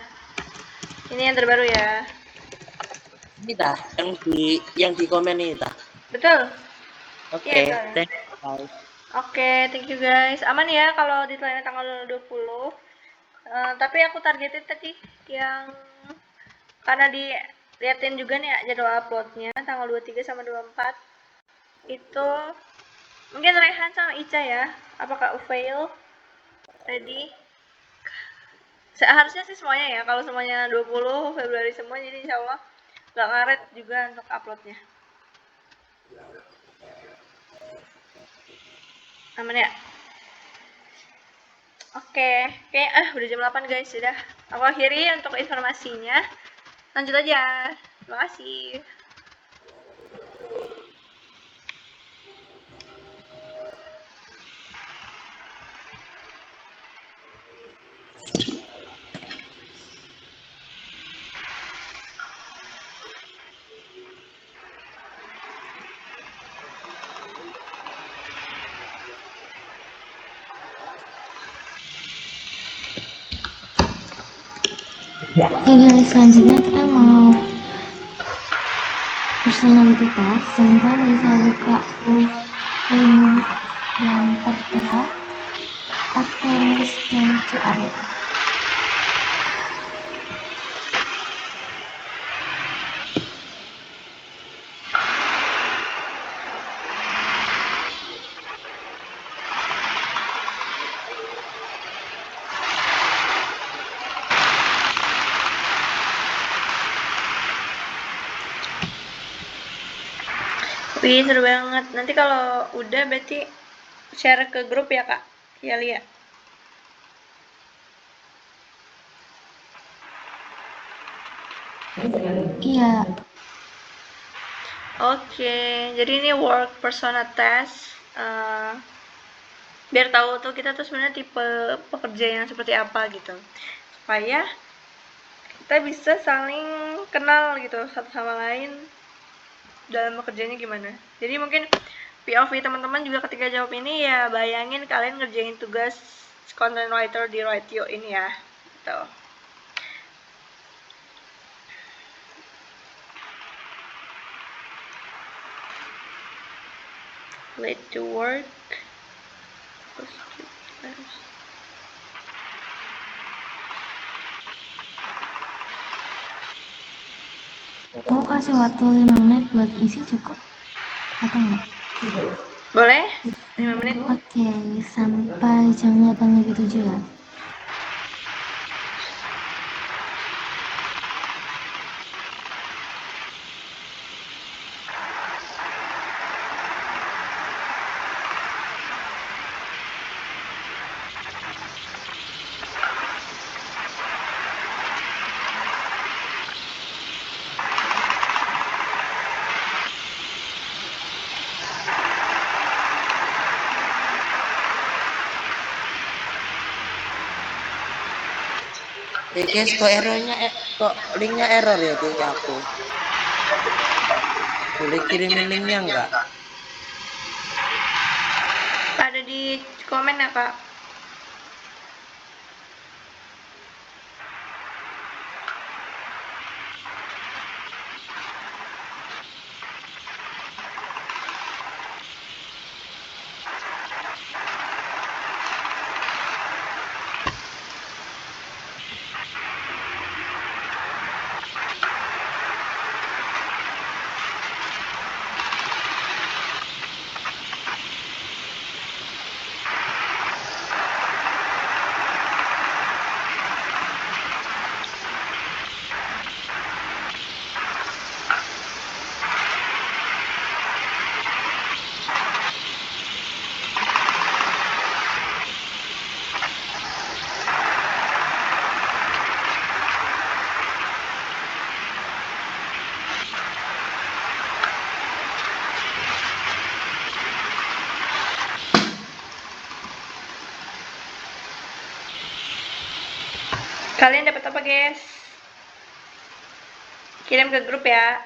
Ini yang terbaru ya. Ini tah yang di komen ini tah. Betul. Oke, Iya, thank you, Kai. Oke, thank you guys. Aman ya kalau deadline tanggal 20. Tapi aku targetin tadi yang karena diliatin juga nih jadwal uploadnya tanggal 23 sama 24. Itu mungkin Rehan sama Ica ya. Apakah Ufail ready? Seharusnya sih semuanya ya. Kalau semuanya 20 Februari semua, jadi insya Allah nggak ngaret juga untuk uploadnya. Aman ya? Oke, udah jam 8 guys, sudah. Aku akhiri untuk informasinya. Lanjut aja. Terima kasih. Oke guys, selanjutnya kita mau personality test. Jangan bisa buka link yang tertera atau scan QR. Wih, seru banget. Nanti kalau udah berarti share ke grup ya, Kak? Ya, Lia. Iya. Oke, jadi ini work persona test. Biar tahu tuh kita tuh sebenarnya tipe pekerja yang seperti apa gitu. Supaya kita bisa saling kenal gitu satu sama lain dalam bekerjanya gimana. Jadi mungkin POV teman-teman juga ketika jawab ini ya bayangin kalian ngerjain tugas content writer di Writeo ini ya. Gitu. Late to work. Mau kasih waktu 5 menit buat isi cukup atau enggak? Boleh? 5 menit. Oke, sampai jam 8.07 ya. Guys, kok linknya error ya di aku. Boleh kirimin linknya enggak? Ada di komen ya, Kak. Kalian dapat apa, guys? Kirim ke grup ya.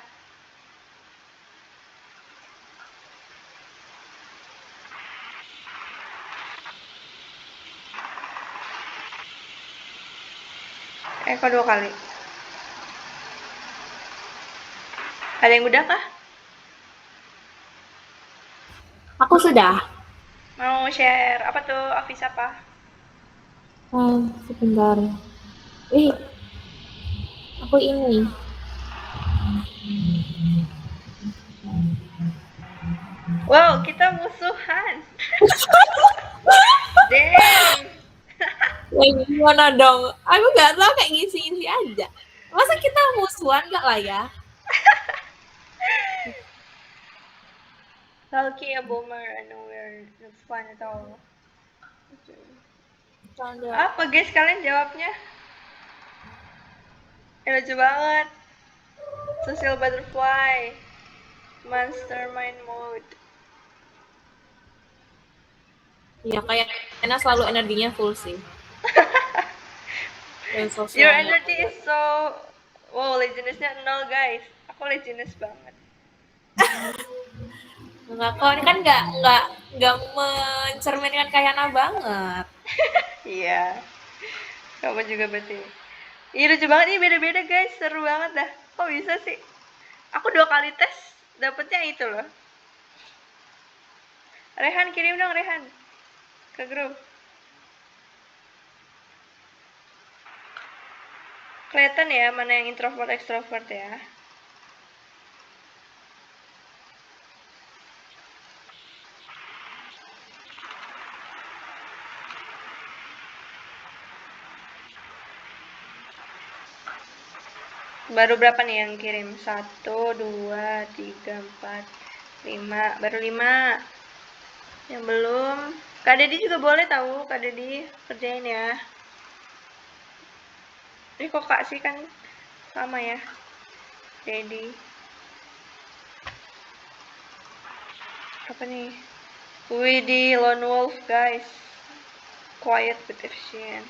Kok 2 kali? Ada yang udah kah? Aku sudah. Mau share apa tuh? Afis apa? Sebentar. Aku ini. Wow, kita musuhan. Damn. Gimana dong? Aku nggak tahu, kayak ngisi-ngisi aja. Masa kita musuhan nggak lah ya? Talking a boomer and nowhere. That's fun at all. Apa guys, kalian jawabnya? Lucu banget. Social butterfly. Mastermind mode. Iya, kayaknya selalu energinya full sih. Your energy is so... Wow, laziness-nya 0 guys. Aku laziness banget. Enggak kok, ini kan nggak mencerminkan Kayana banget. Iya. Kamu juga berarti. Iya lucu banget, ini beda-beda guys. Seru banget dah. Kok bisa sih? Aku 2 kali tes dapetnya itu loh. Rehan, kirim dong Rehan ke grup. Kelihatan ya mana yang introvert extrovert ya. Baru berapa nih yang kirim? 1, 2, 3, 4, 5. Baru 5. Yang belum. Kak Dedi juga boleh tahu. Kak Dedi kerjain ya. Ini kok Kak sih kan sama ya. Dedi. Apa nih? Widih, lone wolf guys. Quiet but efficient.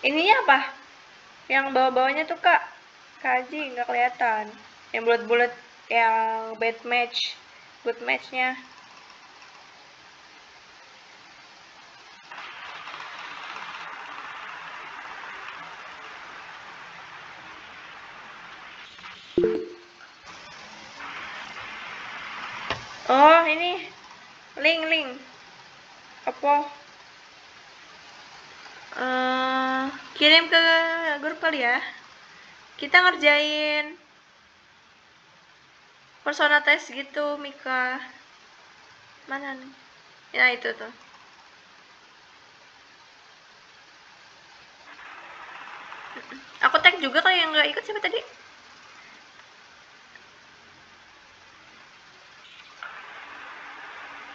Ininya apa? Yang bawah-bawahnya tuh Kak. Kak Aji nggak kelihatan. Yang bulat-bulat yang bad match. Good matchnya. Oh ini link apa kirim ke grup kali ya. Kita ngerjain persona test gitu Mika. Mana nih? Ya itu tuh. Aku tag juga kali yang nggak ikut siapa tadi?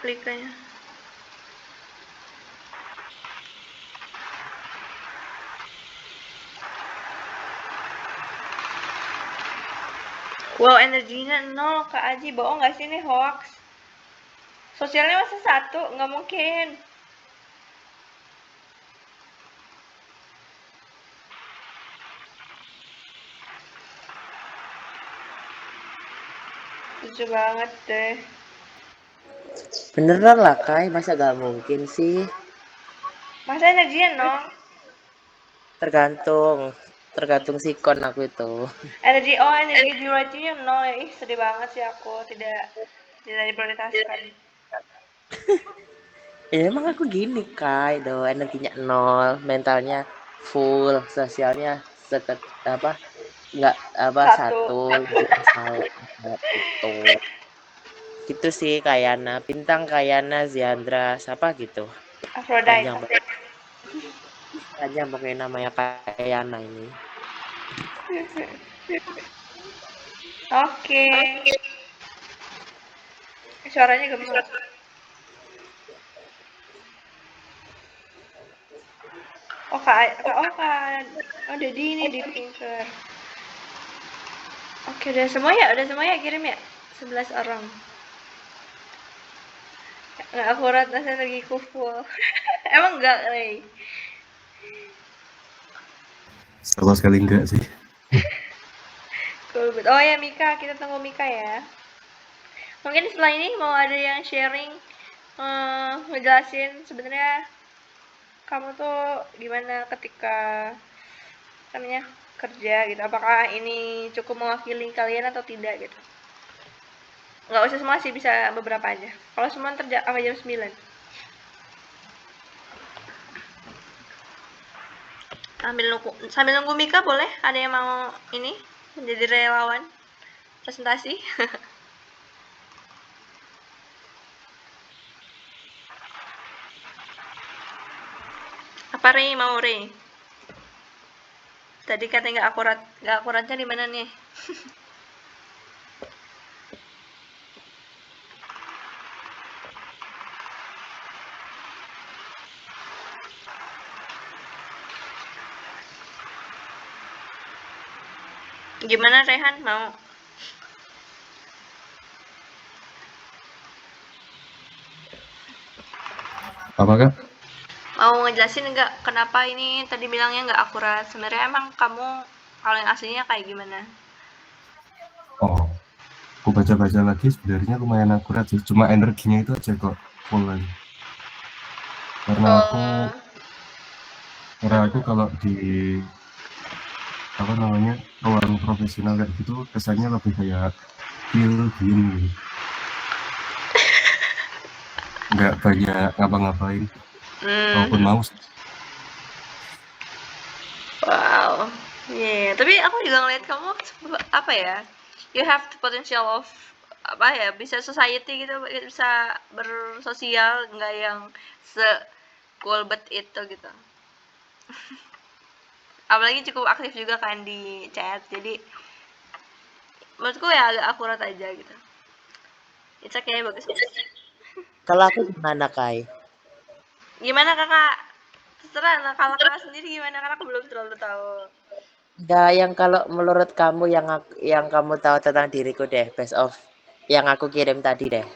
Kliknya. Wow, energinya 0 Kak Aji. Bohong nggak sih ini hoax? Sosialnya masih 1, nggak mungkin. Lucu banget deh. Beneran lah Kai, masa gak mungkin sih? Masa energinya 0? Tergantung sikon aku itu. Energi durasinya 0 ya. Ih, sedih banget sih aku tidak diprioritaskan. Ya emang aku gini Kai, energinya 0, mentalnya full, sosialnya nggak 1, salah itu. Gitu sih Kayana, bintang Kayana Ziandra siapa gitu. Aphrodite. Panjang pokoknya namanya Kayana ini. Oke. Suaranya gemes. Oh Dedi ini di Pinker. Oke, udah semua ya kirim ya? 11 orang. Nggak akurat, rasanya lagi full. Emang enggak, Lay? Sama sekali enggak sih. Cool. Oh ya Mika, kita tunggu Mika ya. Mungkin setelah ini mau ada yang sharing, ngejelasin sebenarnya kamu tuh gimana ketika namanya kerja gitu. Apakah ini cukup mewakili kalian atau tidak gitu. Nggak usah semua sih, bisa beberapa aja. Kalau semua ntar apa jam 9. Sambil nunggu Mika boleh ada yang mau ini menjadi relawan presentasi. Apa Rey, mau Rey? Tadi katanya nggak akuratnya di mana nih? Gimana Rehan, mau? Apa Kak? Mau ngejelasin nggak kenapa ini tadi bilangnya nggak akurat? Sebenarnya emang kamu kalau yang aslinya kayak gimana? Oh, aku baca-baca lagi sebenarnya lumayan akurat sih. Cuma energinya itu aja kok full lagi. Karena aku kalau di apa namanya ruang profesional kayak gitu kesannya lebih kayak feel gitu. Nggak banyak ngapa-ngapain. Walaupun mau. Wow. Yeah, tapi aku juga ngeliat kamu apa ya? You have the potential of apa ya? Bisa society gitu, bisa bersosial, nggak yang se-cool itu gitu. Apalagi cukup aktif juga kan di chat, jadi menurutku ya agak akurat aja gitu. It's okay, bagus. Kalau aku gimana Kai? Gimana kakak? Terserah, nah, kalau kakak sendiri gimana? Karena aku belum terlalu tahu. Enggak, yang kalau menurut kamu yang kamu tahu tentang diriku deh, best of yang aku kirim tadi deh.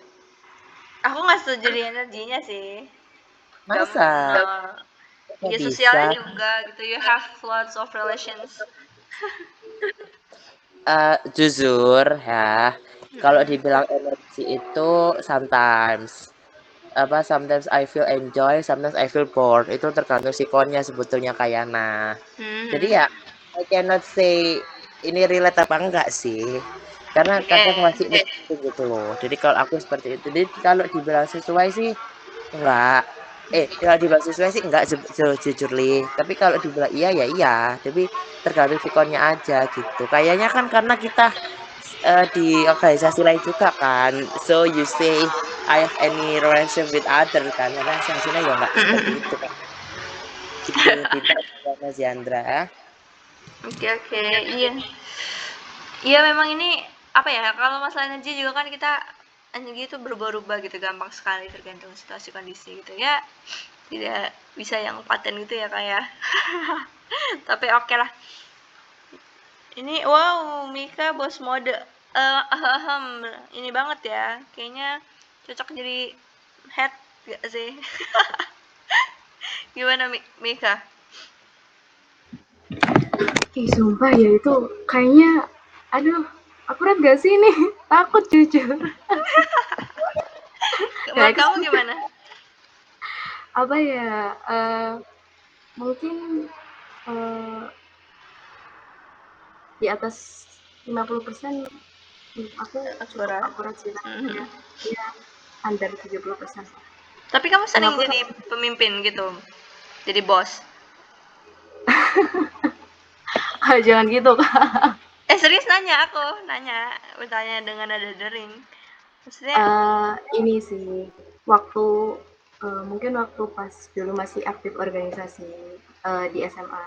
Aku nggak setuju di energinya sih. Masa? Ya sosialnya juga gitu. You have lots of relations. Jujur ya, kalau dibilang energi itu sometimes I feel enjoy, sometimes I feel bored. Itu tergantung sikonnya sebetulnya Kayana. Jadi ya I cannot say ini relate apa enggak sih. Karena kadang masih gitu loh. Jadi kalau aku seperti itu. Jadi kalau dibilang sesuai sih enggak. Kalau dibilang sesuai sih enggak jujurly. Tapi kalau dibilang iya ya iya. Tapi tergantung sikonnya aja gitu. Kayaknya kan karena kita di organisasi lain juga kan. So you say I have any relationship with other kan. Karena hasilnya ya enggak seperti itu kan. Gitu tidak Mas Yandra. Oke, iya. Iya memang ini apa ya, kalau masalah energi juga kan kita energi itu berubah-ubah gitu, gampang sekali tergantung situasi kondisi gitu ya. Tidak bisa yang paten gitu ya kayak. Tapi oke lah. Ini wow, Mika bos mode. Ini banget ya. Kayaknya cocok jadi head gak sih? Gimana Mika? Sumpah ya itu kayaknya aduh akurat gak sih ini? Takut jujur. Menurut kamu gimana? Apa ya? Mungkin di atas 50% aku cukup akurat sih. Ya, under 70%. Tapi kamu sering jadi pemimpin gitu? Jadi bos? Jangan gitu, Kak. Serius nanya aku, bertanya dengan nada dering. Maksudnya ini sih waktu mungkin waktu pas dulu masih aktif organisasi di SMA.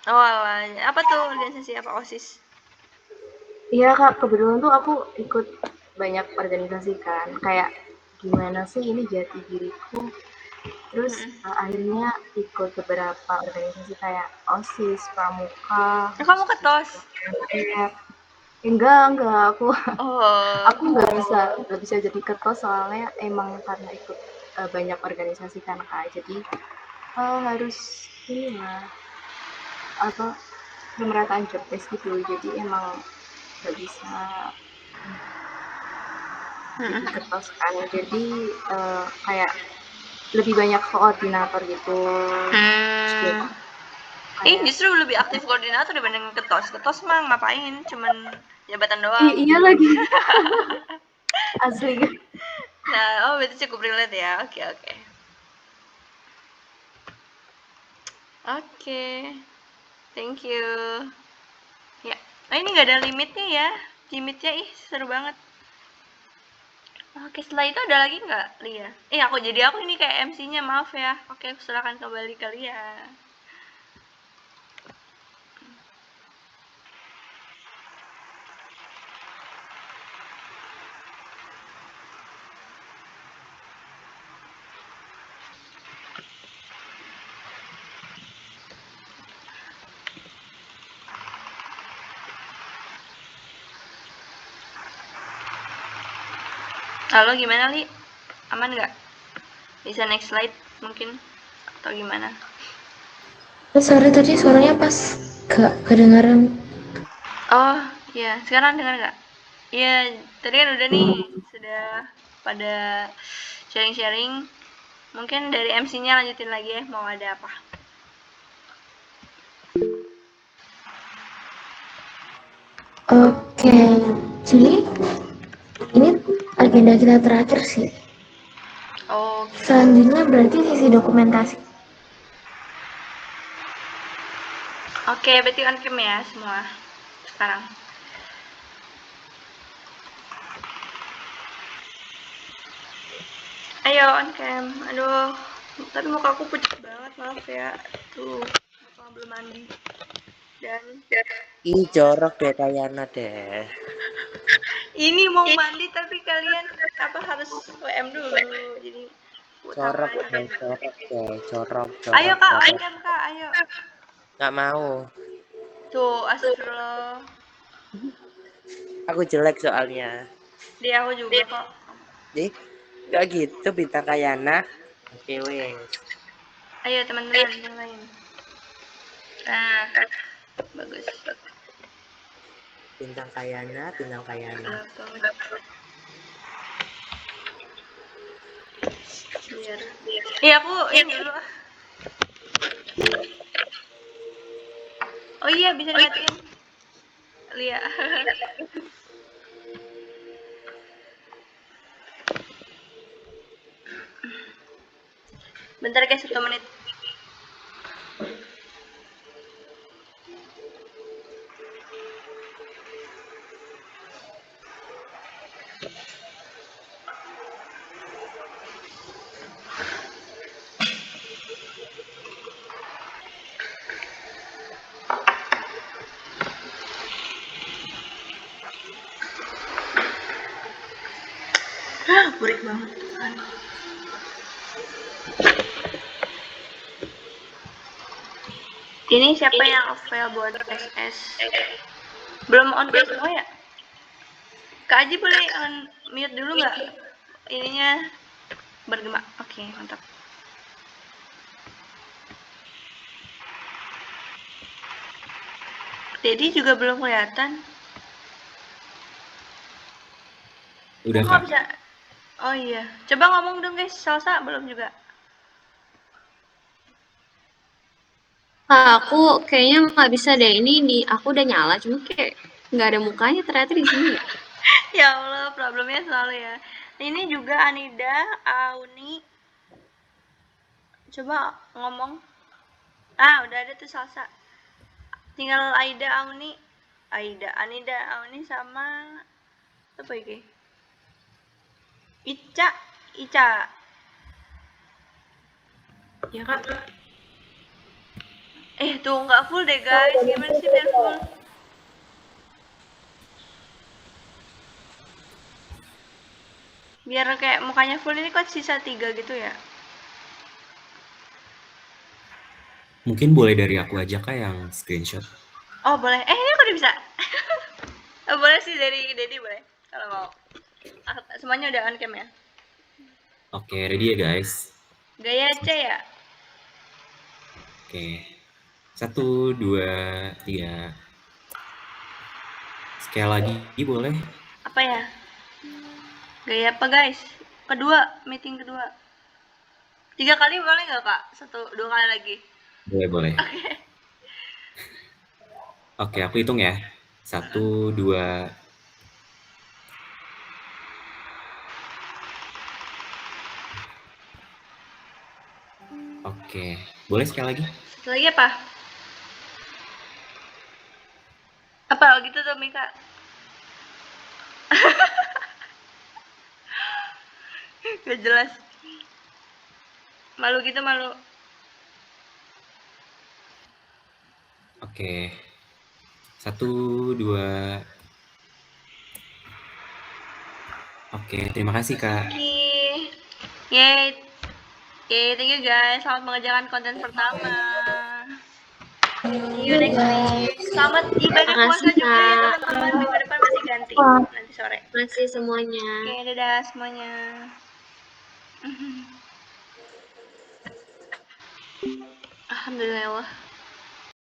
Oh, apa tuh organisasi, apa OSIS? Iya Kak, kebetulan tuh aku ikut banyak organisasi kan, kayak gimana sih ini jati diriku. Terus akhirnya ikut beberapa organisasi kayak OSIS, Pramuka. Kamu ketos? Enggak, aku nggak bisa jadi ketos soalnya emang karena ikut banyak organisasi kan Kak, jadi harus ini lah pemerataan job desk gitu, jadi emang nggak bisa jadi ketos kan, jadi kayak lebih banyak koordinator gitu. Justru lebih aktif koordinator dibanding ketos. Ketos mah ngapain? Cuman jabatan doang. Iya lagi. Asli. Nah, berarti cukup relate ya. Oke. Thank you. Ya, ini nggak ada limitnya ya. Limitnya seru banget. Oke, setelah itu ada lagi nggak, Lia? Aku ini kayak MC-nya, maaf ya. Oke, silakan kembali ke Lia. Halo, gimana, Li? Aman nggak? Bisa next slide mungkin? Atau gimana? Sorry, tadi suaranya pas gak kedengaran. Oh, ya. Sekarang dengar nggak? Iya, tadi kan udah nih. Sudah pada sharing-sharing. Mungkin dari MC-nya lanjutin lagi ya. Mau ada apa? Oke, jadi ini agenda kita terakhir sih. Selanjutnya berarti sisi dokumentasi. Oke, berarti on cam ya semua sekarang. Ayo on cam. Aduh, tapi muka aku pucat banget, maaf ya. Tuh, muka belum mandi. Dan jorok deh Tayana deh. Ini mau mandi tapi kalian harus WM dulu. Jadi corok. Ayo Kak, on cam Kak, ayo. Nggak mau. Tuh, astagfirullah. Aku jelek soalnya. Dia aku juga kok. Gak gitu bintang Kayana. Oke, wes. Ayo teman-teman yang lain. Nah, bagus. Bintang Kayana. Biar. Iya, aku ini dulu. Oh iya, bisa dimatiin. Lia. Bentar guys, 1 menit. Burik banget. Ini siapa yang fail buat SS? Belum on cam semua ya? Kak Aji boleh on mute dulu nggak? Ininya bergema. Oke, mantap. Dedi juga belum kelihatan. Udah Kak. Kak. Bisa. Oh iya, coba ngomong dong guys. Salsa belum juga. Aku kayaknya nggak bisa deh. Ini aku udah nyala, cuma kayak nggak ada mukanya ternyata di sini ya. Ya Allah, problemnya selalu ya. Ini juga Anida, Auni. Coba ngomong. Udah ada tuh Salsa. Tinggal Anida, Auni sama apa ini? Ica. Ya Kak. Tuh nggak full deh guys. Gimana sih biar full? Biar kayak mukanya full ini kok sisa 3 gitu ya? Mungkin boleh dari aku aja Kak yang screenshot. Oh boleh. Ini kok udah bisa? Boleh sih dari Dedi boleh. Kalau mau. Semuanya udah on cam ya? Oke, ready ya guys? Gaya C ya? Oke. 1, 2, 3. Sekali lagi boleh? Apa ya? Gaya apa guys? Meeting kedua. 3 kali boleh nggak kak? 2 kali lagi. Boleh. Oke, aku hitung ya. 1, 2. Oke, boleh sekali lagi? Sekali lagi apa? Apa gitu tuh Mika? Gak jelas. Malu gitu, malu. Oke. 1, 2. Oke, terima kasih Kak. Oke. Yay. Thank you guys. Selamat mengerjakan konten pertama. See you next week. Selamat ibadah puasa Makasih, juga ya Kak. teman-teman. Minggu depan masih ganti. Nanti sore. Makasih semuanya. Oke, dadah semuanya. Alhamdulillah ya Allah.